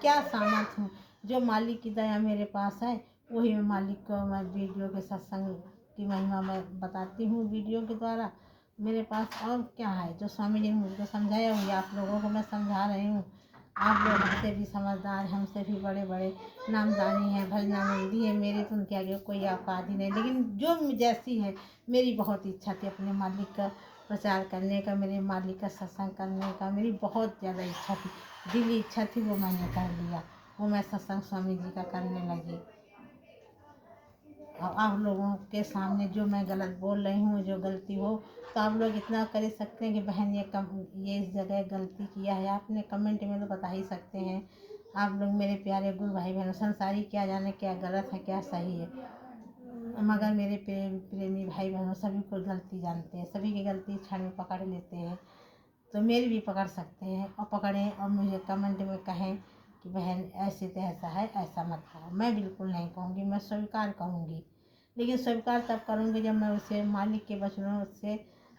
क्या सामर्थ्य हूँ। जो मालिक की दया मेरे पास है वही मैं मालिक को मैं वीडियो के सत्संग की महिमा मैं बताती हूँ वीडियो के द्वारा। मेरे पास और क्या है। जो स्वामी जी ने मुझको समझाया वही आप लोगों को मैं समझा रही हूँ। आप लोग हमसे भी समझदार, हमसे भी बड़े बड़े नामदानी हैं, भजनानंदी है। मेरी तो उनके आगे कोई औकात ही नहीं। लेकिन जो जैसी है, मेरी बहुत इच्छा थी अपने मालिक का प्रचार करने का, मेरे मालिक का सत्संग करने का। मेरी बहुत ज़्यादा इच्छा थी, दिली इच्छा थी, वो मैंने कर लिया। वो मैं सत्संग स्वामी जी का करने लगी। और आप लोगों के सामने जो मैं गलत बोल रही हूँ, जो गलती हो, तो आप लोग इतना कर ही सकते हैं कि बहन ये इस जगह गलती किया है, आपने कमेंट में तो बता ही सकते हैं। आप लोग मेरे प्यारे गुरु भाई बहनों, संसारी क्या जाने क्या गलत है क्या सही है, मगर मेरे प्रेमी भाई बहनों सभी को गलती जानते हैं, सभी की गलती क्षण में पकड़ लेते हैं। तो मेरी भी पकड़ सकते हैं और पकड़ें और मुझे कमेंट में कहें कि बहन ऐसे तो ऐसा है, ऐसा मत करो। मैं बिल्कुल नहीं कहूँगी, मैं स्वीकार कहूँगी। लेकिन स्वीकार तब करूँगी जब मैं उसे मालिक के वचनों से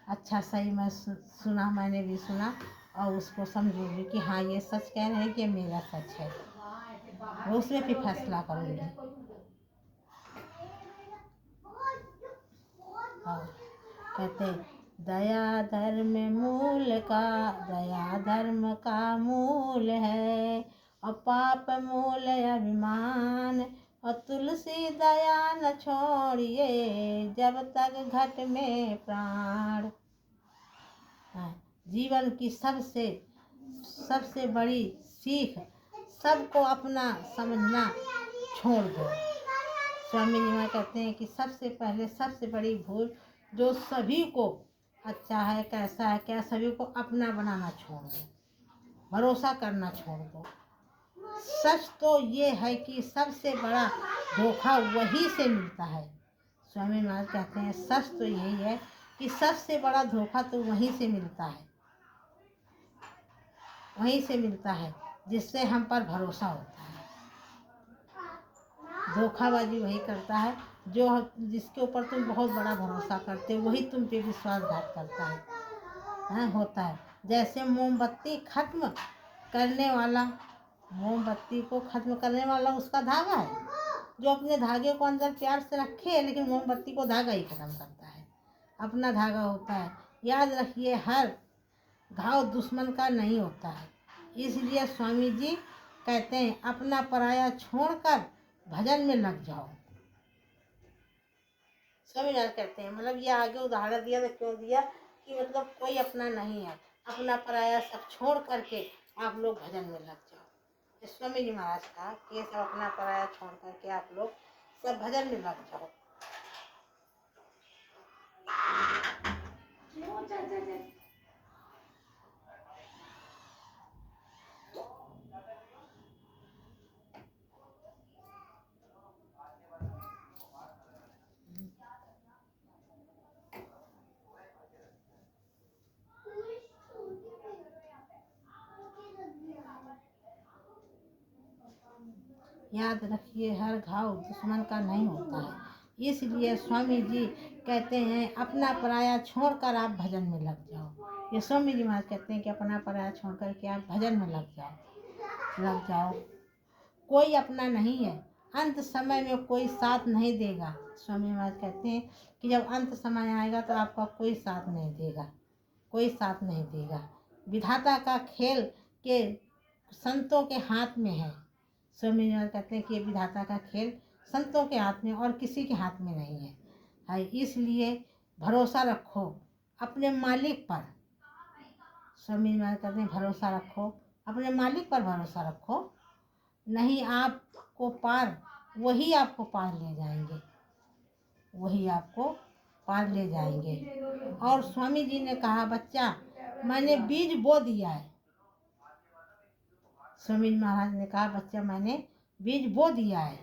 अच्छा सही मैं सुना, मैंने भी सुना और उसको समझूंगी कि हाँ ये सच कह रहे हैं कि मेरा सच है, वो उसमें फिर फैसला करूँगी। और कहते दया धर्म का मूल है और पाप मूल अभिमान। और तुलसी दया न छोड़िए जब तक घट में प्राण। हाँ, जीवन की सबसे बड़ी सीख, सबको अपना समझना छोड़ दो। स्वामी जी महाराज कहते हैं कि सबसे पहले सबसे बड़ी भूल जो सभी को अच्छा है कैसा है क्या, सभी को अपना बनाना छोड़ दो, भरोसा करना छोड़ दो। सच तो ये है कि सबसे बड़ा धोखा वही से मिलता है। स्वामी महाराज कहते हैं सच तो यही है कि सबसे बड़ा धोखा तो वहीं से मिलता है, वहीं से मिलता है जिससे हम पर भरोसा होता है। धोखाबाजी वही करता है जो जिसके ऊपर तुम बहुत बड़ा भरोसा करते हो, वही तुम पे विश्वासघात करता है। हाँ, होता है। जैसे मोमबत्ती को खत्म करने वाला उसका धागा है, जो अपने धागे को अंदर प्यार से रखे, लेकिन मोमबत्ती को धागा ही खत्म करता है, अपना धागा होता है। याद रखिए, हर घाव दुश्मन का नहीं होता है। इसलिए स्वामी जी कहते हैं अपना पराया छोड़कर भजन में लग जाओ। स्वामी नारायण कहते हैं, मतलब ये आगे उदाहरण दिया तो क्यों दिया कि मतलब कोई अपना नहीं है, अपना पराया सब छोड़ करके आप लोग भजन में लग जाओ। ये स्वामी जी महाराज का कि ये सब अपना पराया छोड़ करके आप लोग सब भजन में लग जाओ। याद रखिए, हर घाव दुश्मन का नहीं होता है। इसलिए स्वामी जी कहते हैं अपना पराया छोड़कर आप भजन में लग जाओ। ये स्वामी जी महाराज कहते हैं कि अपना पराया छोड़ करके आप भजन में लग जाओ। कोई अपना नहीं है, अंत समय में कोई साथ नहीं देगा। स्वामी महाराज कहते हैं कि जब अंत समय आएगा तो आपका कोई साथ नहीं देगा, कोई साथ नहीं देगा। विधाता का खेल के संतों के हाथ में है। स्वामी जी कहते हैं कि ये विधाता का खेल संतों के हाथ में और किसी के हाथ में नहीं है। इसलिए भरोसा रखो अपने मालिक पर। स्वामी जी कहते हैं भरोसा रखो अपने मालिक पर, भरोसा रखो, नहीं आपको पार, वही आपको पार ले जाएंगे, वही आपको पार ले जाएंगे। और स्वामी जी ने कहा, बच्चा मैंने बीज बो दिया है। स्वामी जी महाराज ने कहा, बच्चा मैंने बीज बो दिया है,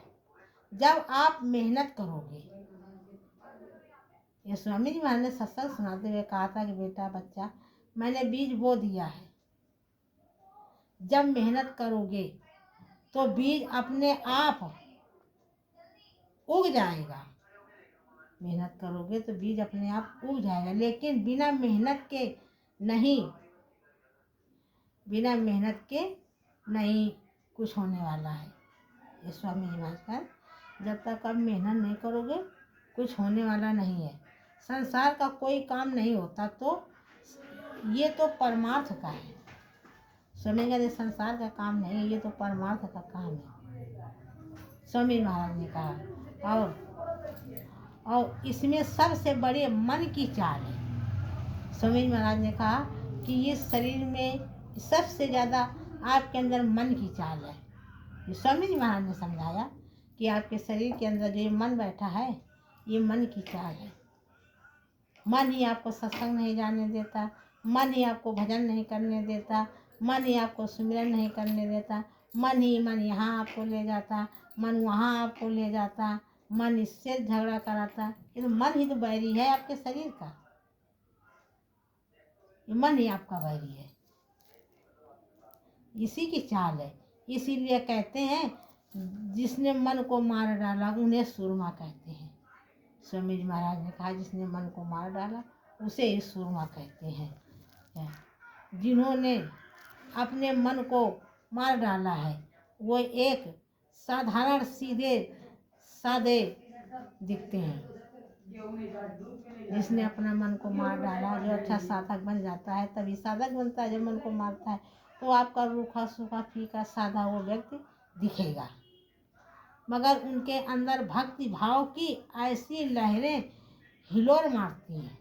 जब आप मेहनत करोगे। ये स्वामी जी महाराज ने सत्संग सुनाते हुए कहा था कि बेटा बच्चा मैंने बीज बो दिया है, जब मेहनत करोगे तो बीज अपने आप उग जाएगा। मेहनत करोगे तो बीज अपने आप उग जाएगा, लेकिन बिना मेहनत के नहीं, बिना मेहनत के नहीं कुछ होने वाला है। ये स्वामी जी महाराज का, जब तक आप मेहनत नहीं करोगे कुछ होने वाला नहीं है। संसार का कोई काम नहीं होता, तो ये तो परमार्थ का है। स्वामी जी कहते संसार का काम नहीं है, ये तो परमार्थ का काम है, स्वामी महाराज ने कहा। और इसमें सबसे बड़े मन की चाल है। स्वामी महाराज ने कहा कि इस शरीर में सबसे ज़्यादा आपके अंदर मन की चाल है। ये स्वामी जी महाराज ने समझाया कि आपके शरीर के अंदर जो ये मन बैठा है, ये मन की चाल है। मन ही आपको सत्संग नहीं जाने देता, मन ही आपको भजन नहीं करने देता, मन ही आपको सुमिरन नहीं करने देता, मन यहाँ आपको ले जाता, मन वहाँ आपको ले जाता, मन इससे झगड़ा कराता। ये तो मन ही तो बैरी है आपके शरीर का, ये मन ही आपका बैरी है, इसी की चाल है। इसीलिए कहते हैं जिसने मन को मार डाला उन्हें सूरमा कहते हैं। स्वामी जी महाराज ने कहा जिसने मन को मार डाला उसे ही सूरमा कहते हैं। जिन्होंने अपने मन को मार डाला है वो एक साधारण सीधे सादे दिखते हैं। जिसने अपना मन को मार डाला, जो अच्छा साधक बन जाता है, तभी साधक बनता है। जब मन को मारता है तो आपका रूखा सूखा फीका सादा वो व्यक्ति दिखेगा, मगर उनके अंदर भक्ति भाव की ऐसी लहरें हिलोर मारती हैं।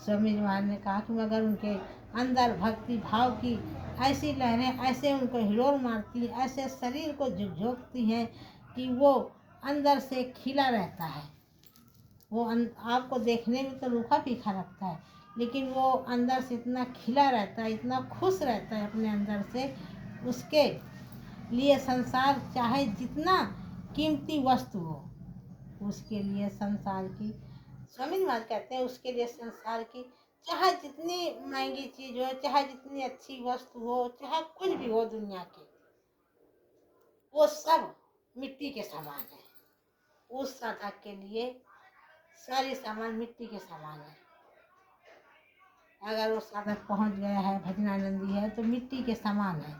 स्वामी जी महाराज ने कहा कि मगर उनके अंदर भक्ति भाव की ऐसी लहरें ऐसे उनको हिलोर मारती हैं, ऐसे शरीर को झकझोरती हैं कि वो अंदर से खिला रहता है। वो आपको देखने में तो रूखा फीका लगता है, लेकिन वो अंदर से इतना खिला रहता है, इतना खुश रहता है अपने अंदर से। उसके लिए संसार चाहे जितना कीमती वस्तु हो, उसके लिए संसार की, स्वामी जी महाराज कहते हैं उसके लिए संसार की चाहे जितनी महंगी चीज हो, चाहे जितनी अच्छी वस्तु हो, चाहे कुछ भी हो दुनिया के, वो सब मिट्टी के समान है। उस साधक के लिए सारे सामान मिट्टी के समान है। अगर वो साधक पहुंच गया है, भजनानंदी है, तो मिट्टी के समान है।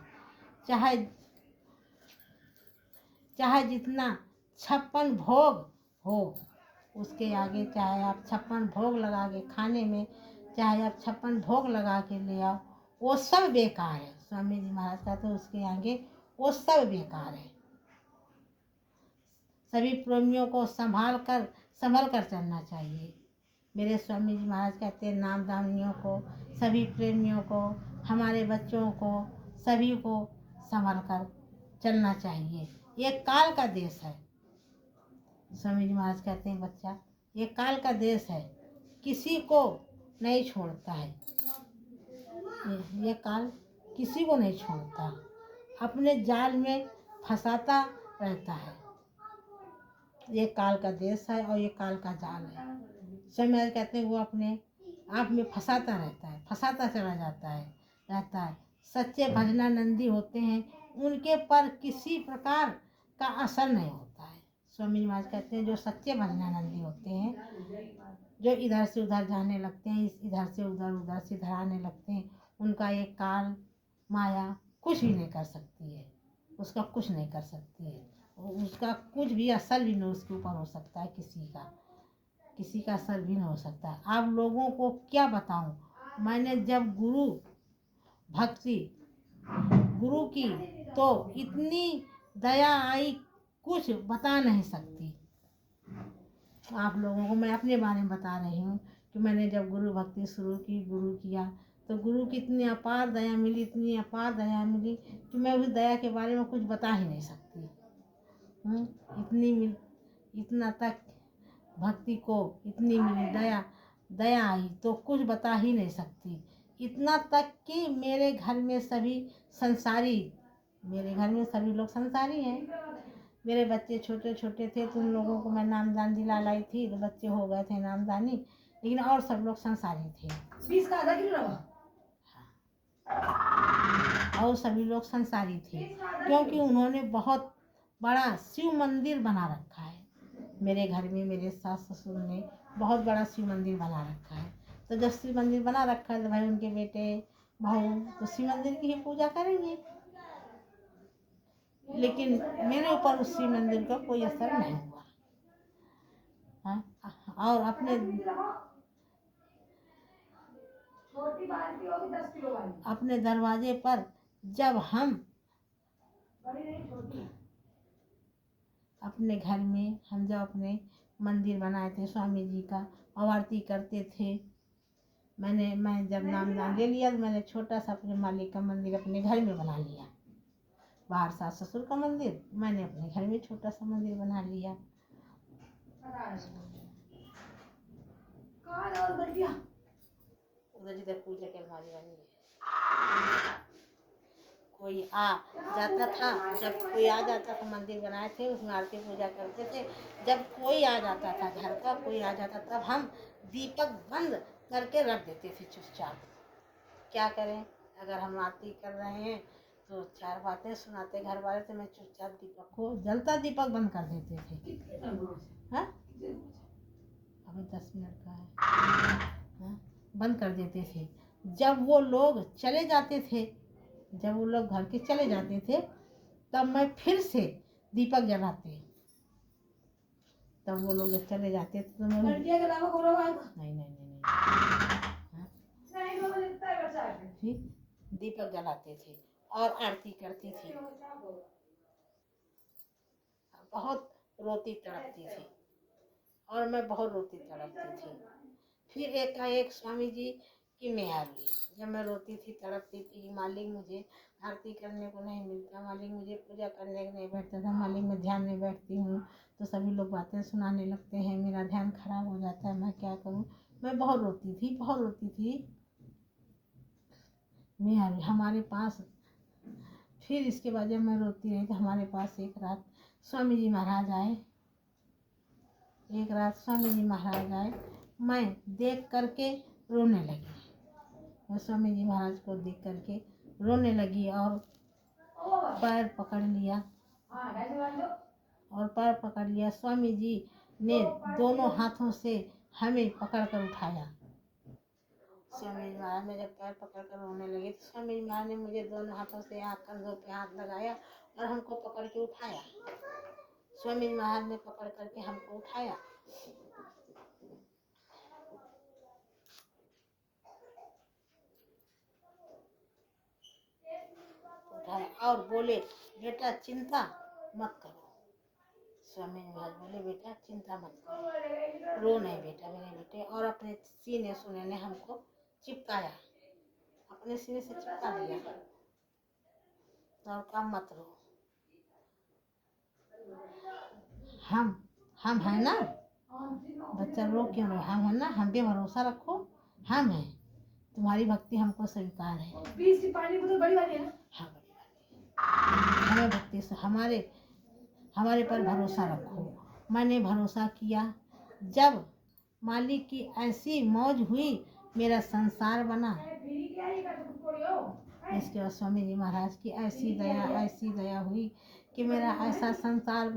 चाहे जितना 56 भोग हो उसके आगे, चाहे आप 56 भोग लगा के खाने में, चाहे आप 56 भोग लगा के ले आओ, वो सब बेकार है। स्वामी जी महाराज का तो उसके आगे वो सब बेकार है। सभी प्रेमियों को संभल कर चलना चाहिए। मेरे स्वामी जी महाराज कहते हैं नामदानियों को, सभी प्रेमियों को, हमारे बच्चों को, सभी को संभल कर चलना चाहिए। ये काल का देश है। स्वामी जी महाराज कहते हैं बच्चा, ये काल का देश है, किसी को नहीं छोड़ता है। ये काल किसी को नहीं छोड़ता, अपने जाल में फंसाता रहता है। ये काल का देश है और ये काल का जाल है। स्वामी महाराज कहते हैं वो अपने आप में फंसाता रहता है, फंसाता चला जाता है रहता है। सच्चे भजनानंदी होते हैं, उनके पर किसी प्रकार का असर नहीं होता है। स्वामी महाराज कहते हैं जो सच्चे भजनानंदी होते हैं, जो इधर से उधर जाने लगते हैं, इधर से उधर, उधर से इधर आने लगते हैं, उनका ये काल माया कुछ भी नहीं कर सकती है, उसका कुछ नहीं कर सकती है। उसका कुछ भी असर भी नहीं उसके ऊपर हो सकता है, किसी का असर भी नहीं हो सकता है। आप लोगों को क्या बताऊं, मैंने जब भक्ति गुरु की तो इतनी दया आई, कुछ बता नहीं सकती। आप लोगों को मैं अपने बारे में बता रही हूँ कि मैंने जब गुरु भक्ति शुरू की, गुरु किया, तो गुरु की इतनी अपार दया मिली, इतनी अपार दया मिली कि मैं उस दया के बारे में कुछ बता ही नहीं सकती। इतना तक भक्ति को इतनी मिली, दया आई तो कुछ बता ही नहीं सकती। इतना तक कि मेरे घर में सभी लोग संसारी हैं। मेरे बच्चे छोटे छोटे थे तो उन लोगों को मैं नामदान दिला लाई थी, तो बच्चे हो गए थे नामदानी, लेकिन और सब लोग संसारी थे। 20 का आधा किलो रवा। और सभी लोग संसारी थे, क्योंकि उन्होंने बहुत बड़ा शिव मंदिर बना रखा है। मेरे घर में मेरे सास ससुर ने बहुत बड़ा शिव मंदिर बना रखा है। तो जब शिव मंदिर बना रखा है तो भाई उनके बेटे बहू तो शिव मंदिर की ही पूजा करेंगे, लेकिन मेरे ऊपर उस शिव मंदिर का कोई असर नहीं हुआ। हाँ? और अपने दरवाजे पर जब हम अपने घर में जब अपने मंदिर बनाए थे स्वामी जी का और आरती करते थे, मैं जब नाम ले लिया तो मैंने छोटा सा अपने मालिक का मंदिर अपने घर में बना लिया। बाहर सास ससुर का मंदिर, मैंने अपने घर में छोटा सा मंदिर बना लिया। उधर जिधर पूजा की अलमारी बनी है, कोई आ जाता था, जब कोई आ जाता था मंदिर बनाए थे उसमें आरती पूजा करते थे। जब कोई आ जाता था घर का कोई आ जाता तब हम दीपक बंद करके रख देते थे चुपचाप। क्या करें, अगर हम आरती कर रहे हैं तो चार बातें सुनाते घर वाले, तो मैं चुपचाप दीपक को जलता दीपक बंद कर देते थे। हाँ? अभी 10 मिनट का है। हाँ? बंद कर देते थे। जब वो लोग चले जाते थे, जब वो लोग घर के चले जाते थे तब मैं फिर से दीपक जलाते। तब वो लोग जब चले जाते थे तो मैं नहीं फिर दीपक जलाते थे और आरती करती थी। बहुत रोती तड़पती थी और मैं बहुत रोती तड़पती थी। फिर एकाएक स्वामी जी की मेहर हुई। जब मैं रोती थी तड़पती थी, मालिक मुझे आरती करने को नहीं मिलता, मालिक मुझे पूजा करने को नहीं बैठता था, मालिक मैं ध्यान नहीं बैठती हूँ तो सभी लोग बातें सुनाने लगते हैं, मेरा ध्यान खराब हो जाता है, मैं क्या करूँ। मैं बहुत रोती थी। मेहर हुई हमारे पास। फिर इसके बाद जब मैं रोती रही तो हमारे पास एक रात स्वामी जी महाराज आए। मैं देख करके रोने लगी। मैं स्वामी जी महाराज को देख करके रोने लगी और पैर पकड़ लिया। स्वामी जी ने दोनों हाथों से हमें पकड़ कर उठाया। स्वामी जी महाराज ने जब पैर पकड़ कर रोने लगे तो स्वामी जी महाराज ने मुझे दोनों हाथों से कंधों पे हाथ लगाया और हमको पकड़ के उठाया। स्वामी जी महाराज ने पकड़ करके हमको उठाया और बोले, बेटा चिंता मत करो। स्वामी जी महाराज बोले, बेटा चिंता मत करो, रो नहीं बेटा मेरे बेटे। और अपने सीने सुने ने हमको चिपकाया, अपने सीने से चिपका दिया और कहा मत रो, हम है ना, बच्चा रो क्यों रो, हम है ना, हम पे भरोसा रखो, हम हैं, तुम्हारी भक्ति हमको स्वीकार है। पानी तो बड़ी वाली है ना? हाँ बड़ी वाली। हमें भक्ति से हमारे पर भरोसा रखो। मैंने भरोसा किया। जब मालिक की ऐसी मौज हुई, मेरा संसार बना। इसके बाद स्वामी जी महाराज की ऐसी दया हुई कि मेरा ऐसा संसार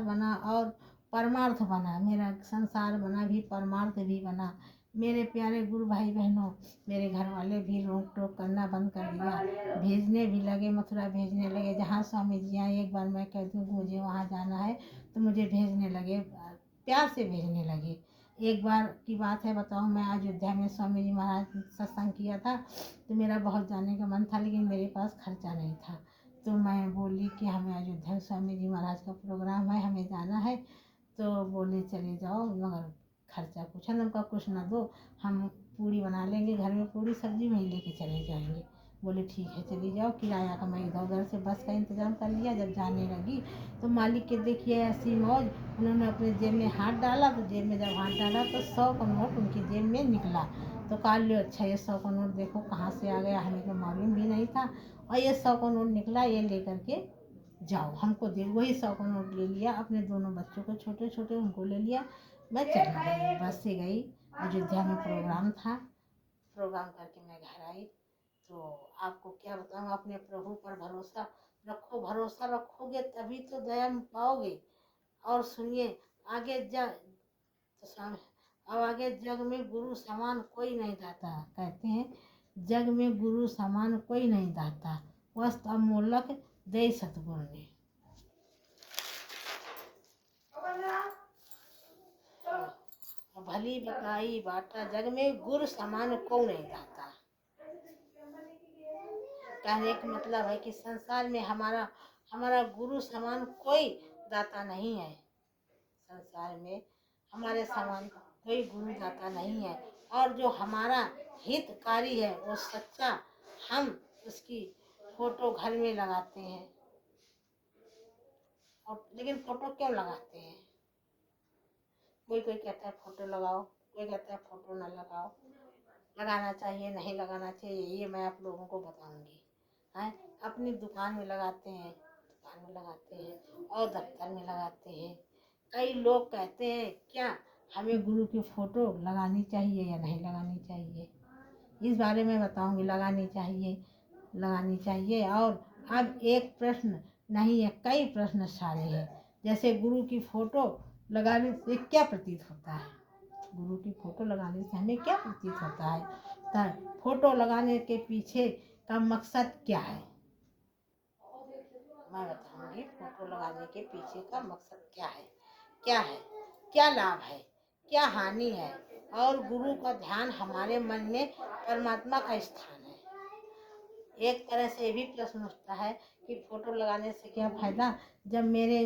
बना और परमार्थ बना। मेरा संसार बना भी, परमार्थ भी बना। मेरे प्यारे गुरु भाई बहनों, मेरे घर वाले भी रोक टोक करना बंद कर दिया, भेजने भी लगे, मथुरा भेजने लगे। जहाँ स्वामी जी आए, एक बार मैं कहती हूँ मुझे वहाँ जाना है तो मुझे भेजने लगे, प्यार से भेजने लगे। एक बार की बात है, बताओ, मैं अयोध्या में स्वामी जी महाराज सत्संग किया था तो मेरा बहुत जाने का मन था, लेकिन मेरे पास खर्चा नहीं था। तो मैं बोली कि हमें अयोध्या स्वामी जी महाराज का प्रोग्राम है, हमें जाना है। तो बोले चले जाओ, मगर खर्चा पूछा, उनका कुछ ना दो, हम पूड़ी बना लेंगे, घर में पूड़ी सब्जी वहीं लेके चले जाएंगे। बोले ठीक है चली जाओ। किराया का मैं इधर उधर से बस का इंतज़ाम कर लिया। जब जाने लगी तो मालिक के देखिए ऐसी मौज, उन्होंने अपने जेब में हाथ डाला, तो जेब में जब हाथ डाला तो 100 का नोट उनकी जेब में निकला। तो कहा लो अच्छा, ये 100 का नोट देखो कहाँ से आ गया, हमें तो मालूम भी नहीं था, और ये 100 का नोट निकला, ये लेकर के जाओ, हमको दे। वही 100 का नोट ले लिया, अपने दोनों बच्चों को छोटे छोटे उनको ले लिया, मैं चली गई, बस से गई। अयोध्या में प्रोग्राम था, प्रोग्राम करके मैं घर आई। तो आपको क्या बताऊँ, अपने प्रभु पर भरोसा रखो, भरोसा रखोगे तभी तो दया पाओगे। और सुनिए आगे तो अब आगे जग में गुरु समान कोई नहीं दाता, कहते हैं जग में गुरु समान कोई नहीं दाता, वस्त अमूलक दे सतगुरु ने। भली बताई बाटा जग में गुरु समान को नहीं दाता। कहने का मतलब है कि संसार में हमारा गुरु समान कोई दाता नहीं है। संसार में हमारे समान कोई गुरु दाता नहीं है। और जो हमारा हितकारी है वो सच्चा, हम उसकी फोटो घर में लगाते हैं। और लेकिन फोटो क्यों लगाते हैं? कोई कोई कहता है फोटो लगाओ, कोई कहता है फोटो न लगाओ। लगाना चाहिए नहीं लगाना चाहिए ये मैं आप लोगों को बताऊंगी। हैं, अपनी दुकान में लगाते हैं, दुकान में लगाते हैं और दफ्तर में लगाते हैं। कई लोग कहते हैं क्या हमें गुरु की फोटो लगानी चाहिए या नहीं लगानी चाहिए, इस बारे में बताऊंगी। लगानी चाहिए, लगानी चाहिए। और अब एक प्रश्न नहीं है, कई प्रश्न सारे हैं। जैसे गुरु की फोटो लगाने से क्या प्रतीत होता है? गुरु की फोटो लगाने से हमें क्या प्रतीत होता है? तो फोटो लगाने के पीछे का मकसद क्या है मैं बताऊंगी। फोटो लगाने के पीछे का मकसद क्या है, क्या है, क्या लाभ है, क्या हानि है। और गुरु का ध्यान हमारे मन में परमात्मा का स्थान है। एक तरह से ये भी प्रश्न उठता है कि फोटो लगाने से क्या फायदा, जब मेरे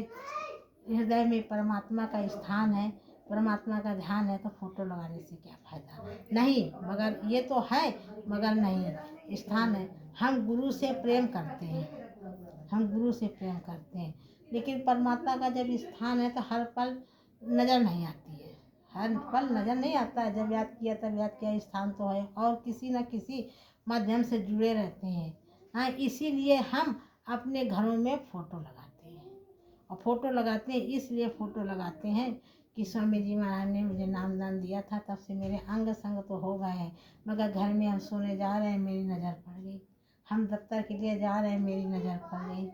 हृदय में परमात्मा का स्थान है, परमात्मा का ध्यान है, तो फोटो लगाने से क्या फायदा? नहीं, मगर ये तो है, मगर नहीं, स्थान है। हम गुरु से प्रेम करते हैं, हम गुरु से प्रेम करते हैं, लेकिन परमात्मा का जब स्थान है तो हर पल नजर नहीं आती है, हर पल नजर नहीं आता है। जब याद किया तब याद किया, स्थान तो है और किसी न किसी माध्यम से जुड़े रहते हैं। हाँ, इसीलिए हम अपने घरों में फोटो लगाते हैं। और फोटो लगाते हैं इसलिए फोटो लगाते हैं कि स्वामी जी महाराज ने मुझे नामदान दिया था, तब से मेरे अंग संग तो हो गए हैं, मगर घर में हम सोने जा रहे हैं मेरी नज़र पड़ गई, हम दफ्तर के लिए जा रहे हैं मेरी नज़र पड़ गई,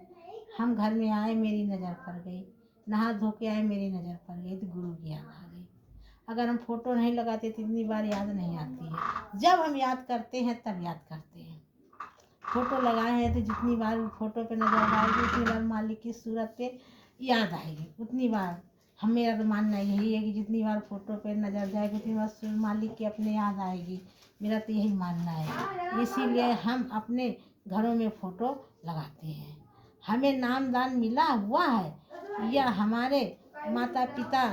हम घर में आए मेरी नज़र पड़ गई, नहा धो के आए मेरी नज़र पड़ गई, तो गुरु की याद आ गई। अगर हम फोटो नहीं लगाते तो इतनी बार याद नहीं आती है। जब हम याद करते हैं तब याद करते हैं। फोटो लगाए हैं तो जितनी बार फोटो पे नजर आएगी उतनी बार मालिक की सूरत पे याद आएगी, उतनी बार। हम मेरा तो मानना यही है कि जितनी बार फोटो पे नजर जाएगी उतनी बार मालिक की अपने याद आएगी। मेरा तो यही मानना है। इसीलिए हम अपने घरों में फोटो लगाते हैं। हमें नामदान मिला हुआ है या हमारे माता पिता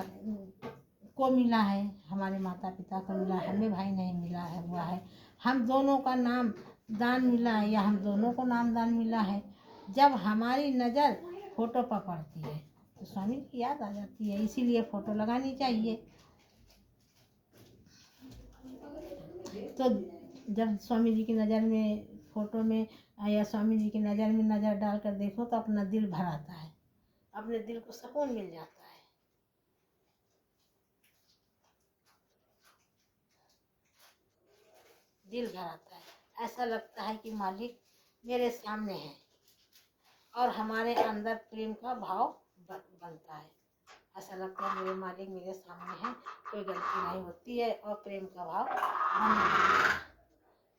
को मिला है, हमारे माता पिता को मिला, हमें भाई नहीं मिला है हुआ है। हम दोनों का नाम दान मिला है या हम दोनों को नाम दान मिला है। जब हमारी नज़र फोटो पर पड़ती है तो स्वामी की याद आ जाती है, इसीलिए फोटो लगानी चाहिए। तो जब स्वामी जी की नज़र में फोटो में या स्वामी जी की नज़र में नज़र डालकर देखो तो अपना दिल भर आता है, अपने दिल को सुकून मिल जाता है। दिल भर आता है, ऐसा लगता है कि मालिक मेरे सामने है और हमारे अंदर प्रेम का भाव बनता है। ऐसा लगता है मेरे मालिक मेरे सामने है, कोई गलती नहीं होती है और प्रेम का भाव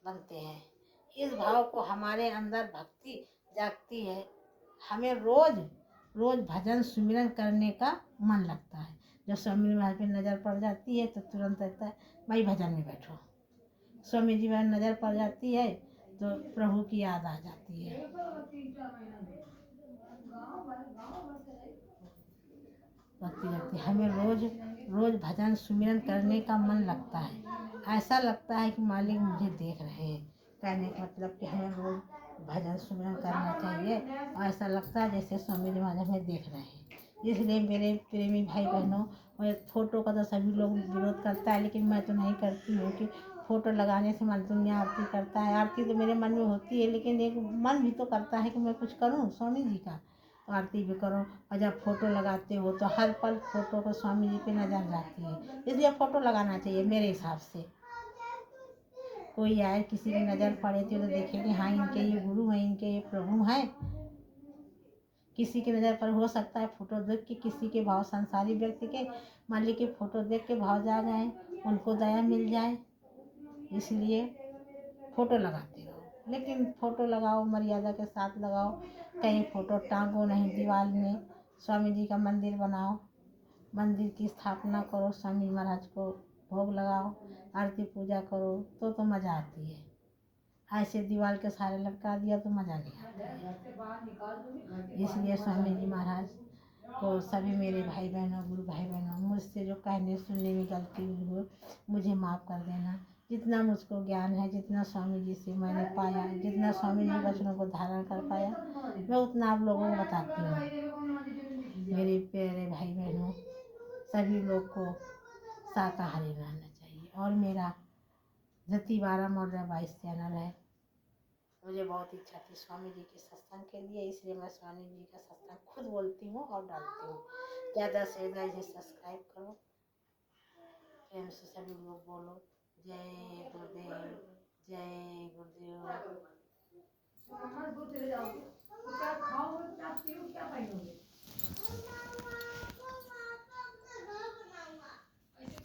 बनते हैं। इस भाव को हमारे अंदर भक्ति जागती है, हमें रोज रोज भजन सुमिरन करने का मन लगता है। जब स्वामी महाराज पे नज़र पड़ जाती है तो तुरंत लगता है भाई भजन में बैठो। स्वामी जी पर नज़र पड़ जाती है तो प्रभु की याद आ जाती है। भक्ति लगती है, हमें रोज रोज भजन सुमिरन करने का मन लगता है। ऐसा लगता है कि मालिक मुझे देख रहे हैं। कहने का मतलब कि हमें रोज भजन सुमिरन करना चाहिए और ऐसा लगता है जैसे स्वामी जी महाराज हमें देख रहे हैं। इसलिए मेरे प्रेमी भाई बहनों, और फोटो का तो सभी लोग विरोध करता है, लेकिन मैं तो नहीं करती हूँ कि फोटो लगाने से मन दुनिया आरती करता है। आरती तो मेरे मन में होती है, लेकिन एक मन भी तो करता है कि मैं कुछ करूँ स्वामी जी का, तो आरती भी करो। और जब फोटो लगाते हो तो हर पल फोटो को स्वामी जी पे नजर जाती है, इसलिए फोटो लगाना चाहिए मेरे हिसाब से। कोई आए किसी की नज़र पड़े तो देखे कि हाँ इनके ये गुरु हैं, इनके ये प्रभु हैं। किसी की नज़र पर हो सकता है फोटो देख के किसी के भाव, संसारी व्यक्ति के मान ली कि फोटो देख के भाव जा गए, उनको दया मिल जाए, इसलिए फोटो लगाते रहो। लेकिन फोटो लगाओ मर्यादा के साथ लगाओ, कहीं फोटो टांगो नहीं दीवार में। स्वामी जी का मंदिर बनाओ, मंदिर की स्थापना करो, स्वामी महाराज को भोग लगाओ, आरती पूजा करो तो मज़ा आती है। ऐसे दीवार के सारे लटका दिया तो मज़ा नहीं आता है। इसलिए स्वामी जी महाराज को सभी मेरे भाई बहनों, गुरु भाई बहनों, मुझसे जो कहने सुनने में गलती हुई हो मुझे माफ़ कर देना। जितना मुझको ज्ञान है, जितना स्वामी जी से मैंने पाया, जितना स्वामी जी वचनों को धारण कर पाया, मैं उतना आप लोगों को बताती हूँ। मेरे प्यारे भाई बहनों, सभी लोग को शाकाहारी रहना चाहिए। और मेरा धरती 12 मौर्य 22 चैनल है। मुझे बहुत इच्छा थी स्वामी जी के सत्संग के लिए, इसलिए मैं स्वामी जी का सत्संग खुद बोलती हूँ और डालती हूँ। ज़्यादा से ज़्यादा इसे सब्सक्राइब करो, प्रेम से सभी लोग बोलो जय गुरुदेव, जय गुरुदेव।